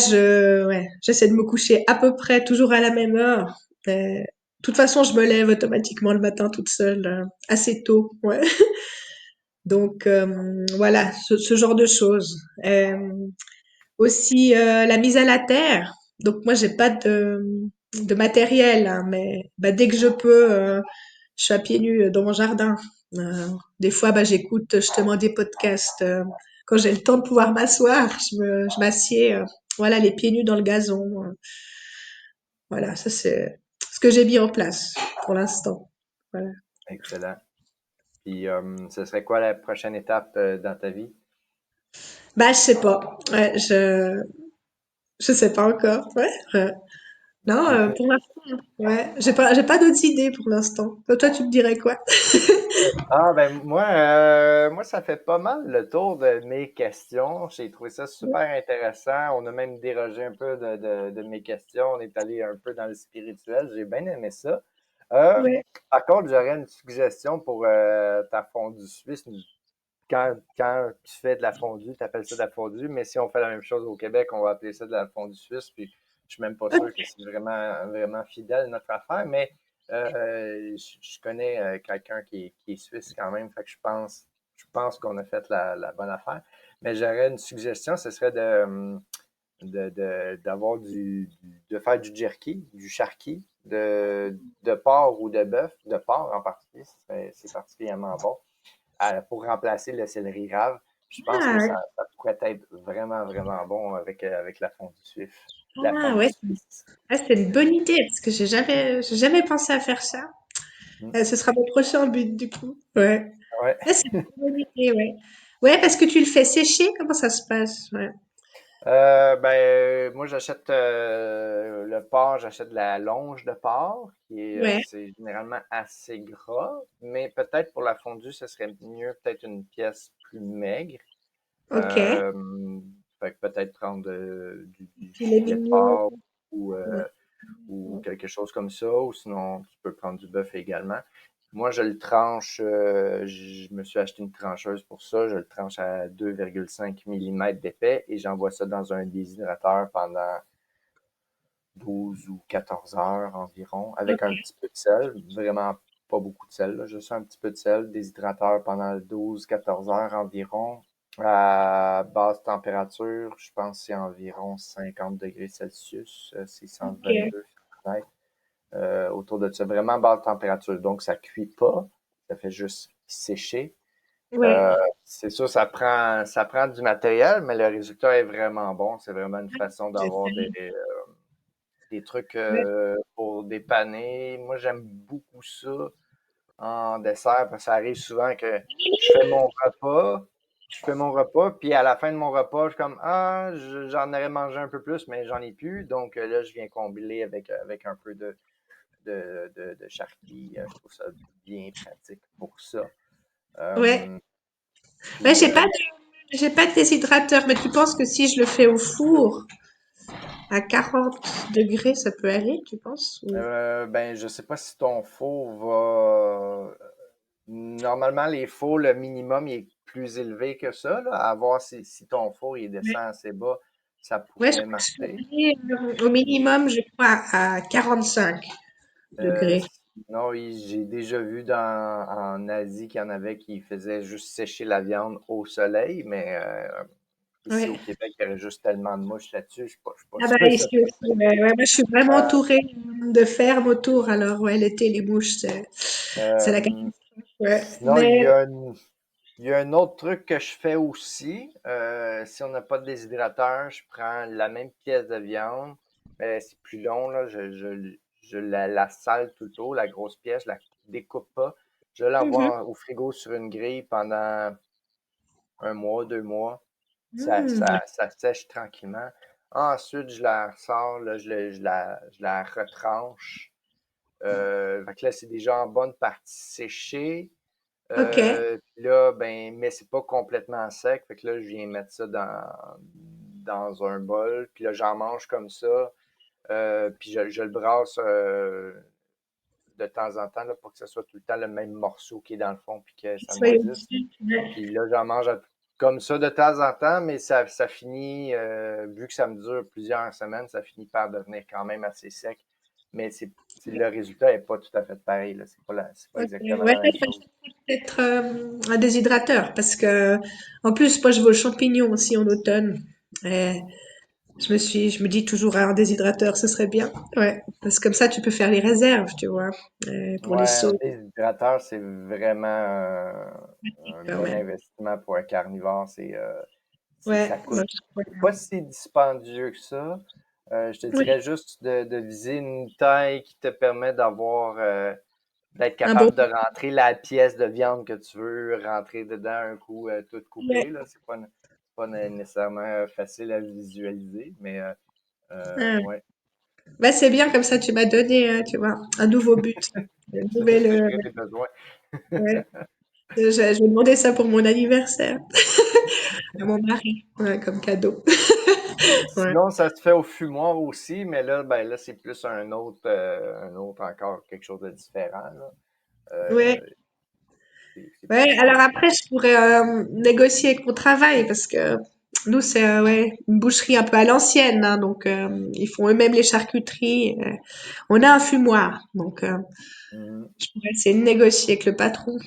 ouais, j'essaie de me coucher à peu près toujours à la même heure. De toute façon, je me lève automatiquement le matin toute seule, assez tôt. Ouais. Donc voilà, ce genre de choses. Aussi la mise à la terre. Donc moi, j'ai pas de matériel, hein, mais bah, dès que je peux, je suis à pieds nus dans mon jardin. Des fois, bah, j'écoute justement des podcasts. Quand j'ai le temps de pouvoir m'asseoir, je m'assieds, voilà, les pieds nus dans le gazon. Voilà, ça c'est ce que j'ai mis en place pour l'instant. Voilà. Excellent. Puis, ce serait quoi la prochaine étape dans ta vie? Bah, je sais pas. Ouais, je sais pas encore. Ouais. Non, pour l'instant, ouais, j'ai pas d'autres idées pour l'instant. Toi, tu me dirais quoi? Ah ben moi ça fait pas mal le tour de mes questions. J'ai trouvé ça super intéressant. On a même dérogé un peu de mes questions. On est allé un peu dans le spirituel. J'ai bien aimé ça. Euh, Ouais. Par contre, j'aurais une suggestion pour ta fondue suisse. Quand tu fais de la fondue, tu appelles ça de la fondue, mais si on fait la même chose au Québec, on va appeler ça de la fondue suisse. Puis je suis même pas sûr que c'est vraiment fidèle à notre affaire, mais je connais quelqu'un qui est suisse quand même, fait que je pense qu'on a fait la bonne affaire. Mais j'aurais une suggestion, ce serait d'avoir de faire du jerky, du charqui, de porc ou de bœuf, de porc en particulier, c'est particulièrement bon pour remplacer le céleri rave. Je pense que Ah, ça pourrait être vraiment, vraiment bon avec la fondue suisse. La ah, fondue ouais, suisse. ah, c'est une bonne idée parce que j'ai jamais pensé à faire ça. Hmm. Ce sera mon prochain but du coup. Ouais. Ouais. Ah, c'est une bonne idée, ouais. Ouais, parce que tu le fais sécher, comment ça se passe? Ouais. Moi, j'achète le porc, j'achète de la longe de porc, Ouais. c'est généralement assez gras, mais peut-être pour la fondue, ce serait mieux peut-être une pièce plus maigre. Ok. Euh, Fait que peut-être prendre du Filet filet de mignon. porc ou, Ouais. euh, ou quelque chose comme ça, ou sinon tu peux prendre du bœuf également. Moi, je le tranche, je me suis acheté une trancheuse pour ça, je le tranche à 2,5 mm d'épais et j'envoie ça dans un déshydrateur pendant 12 ou 14 heures environ, avec un Ok. petit peu de sel, vraiment pas beaucoup de sel, là, juste un petit peu de sel, déshydrateur pendant 12-14 heures environ, à basse température, je pense que c'est environ 50 degrés Celsius, c'est Ok. 122 Fahrenheit, autour de ça, vraiment basse température, donc ça cuit pas, ça fait juste sécher. Ouais. Euh, c'est sûr, ça prend du matériel, mais le résultat est vraiment bon. C'est vraiment une façon d'avoir des trucs Ouais. pour dépanner. Moi, j'aime beaucoup ça en dessert parce que ça arrive souvent que je fais mon repas, puis à la fin de mon repas, je suis comme ah, j'en aurais mangé un peu plus, mais j'en ai plus. Donc là, je viens combiner avec un peu de charcuterie. Je trouve ça bien pratique pour ça. Ouais. Euh, Ouais, puis j'ai pas de déshydrateur, mais tu penses que si je le fais au four à 40 degrés, ça peut aller, tu penses? Ben, je sais pas si ton four va. Normalement, les fours, le minimum il est plus élevé que ça, là. À voir si ton four il descend assez bas, ça Ouais, je pourrait crois que je suis marcher. allée, au minimum, je crois, à 45 degrés. Sinon, j'ai déjà vu en Asie qu'il y en avait qui faisaient juste sécher la viande au soleil, mais ici au Ouais. Québec, il y aurait juste tellement de mouches là-dessus, je suis pas Ah bah sûr que ça ici aussi, ferait. ouais, ouais, moi je suis vraiment Euh, entourée de fermes autour, alors ouais, l'été, les mouches, c'est la euh, catastrophe, ouais. sinon, Mais, il y a un autre truc que je fais aussi. Si on n'a pas de déshydrateur, je prends la même pièce de viande, mais c'est plus long, là. Je la sale tout le tour, la grosse pièce, je la découpe pas. Je mhm, l'envoie au frigo sur une grille pendant un mois, 2 mois. mhm, Ça sèche tranquillement. Ensuite, je la ressors, là, je la retranche. Fait que là, c'est déjà en bonne partie séchée. ok, Puis là, ben, mais c'est pas complètement sec. Fait que là, je viens mettre ça dans un bol. Puis là, j'en mange comme ça. Puis je le brasse de temps en temps, là, pour que ce soit tout le temps le même morceau qui est dans le fond, puis que ça soyons moisisse. petits, ouais. Puis là, j'en mange comme ça de temps en temps, mais ça finit, vu que ça me dure plusieurs semaines, ça finit par devenir quand même assez sec. Mais le résultat n'est pas tout à fait pareil, là. C'est pas Ok, exactement ouais, la il même faudrait chose. peut-être un déshydrateur, parce que en plus, moi je vais aux champignons aussi en automne. Et je me dis toujours un déshydrateur, ce serait bien. Ouais, parce que comme ça, tu peux faire les réserves, tu vois, pour les Ouais, un sauts. déshydrateur, c'est vraiment un bon Ouais, investissement pour un carnivore. ouais, Ça moi, coûte je crois c'est pas si dispendieux que ça. Je te oui, dirais juste de viser une taille qui te permet d'être un bon. capable de rentrer la pièce de viande que tu veux rentrer dedans un coup toute coupée, Ouais. là. C'est pas nécessairement facile à visualiser, mais Ah. ouais, Bah, c'est bien, comme ça, tu m'as donné, tu vois, un nouveau but. Une ça nouvelle, suffira tes besoins. ouais. Je vais demander ça pour mon anniversaire à mon mari, ouais, comme cadeau. Ouais. Sinon, ça se fait au fumoir aussi, mais là, ben là, c'est plus un autre encore, quelque chose de différent, là. Ouais. Euh, c'est Ouais. plus. Alors après, je pourrais négocier avec mon travail parce que nous, c'est ouais, une boucherie un peu à l'ancienne, hein, donc ils font eux-mêmes les charcuteries. On a un fumoir, donc Mhm. je pourrais essayer de négocier avec le patron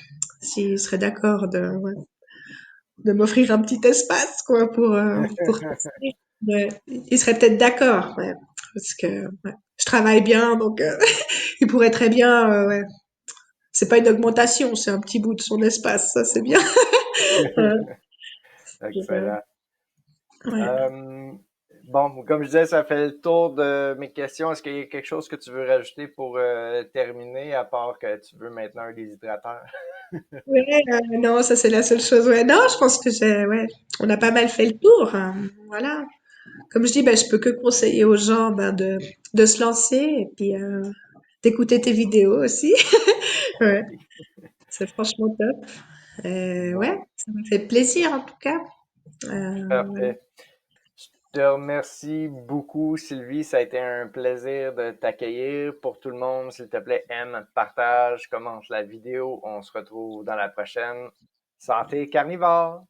s'il serait d'accord de m'offrir un petit espace, quoi, pour tester. Ouais. Il serait peut-être d'accord, ouais, parce que ouais, je travaille bien, donc il pourrait très bien, ouais. C'est pas une augmentation, c'est un petit bout de son espace, ça c'est bien. Ouais, pour, Excellent. ouais. Euh, bon, comme je disais, ça fait le tour de mes questions. Est-ce qu'il y a quelque chose que tu veux rajouter pour terminer, à part que tu veux maintenant un déshydrateur? Ouais, non, ça c'est la seule chose. Ouais, non, je pense que ouais, on a pas mal fait le tour, hein. Voilà. Comme je dis, ben, je peux que conseiller aux gens ben, de se lancer et puis d'écouter tes vidéos aussi. Ouais, OK. c'est franchement top. Ouais, Bon, ça m'a fait plaisir en tout cas. Voilà. parfait. Je te remercie beaucoup, Sylvie. Ça a été un plaisir de t'accueillir. Pour tout le monde, s'il te plaît, aime, partage, commente la vidéo. On se retrouve dans la prochaine. Santé carnivore!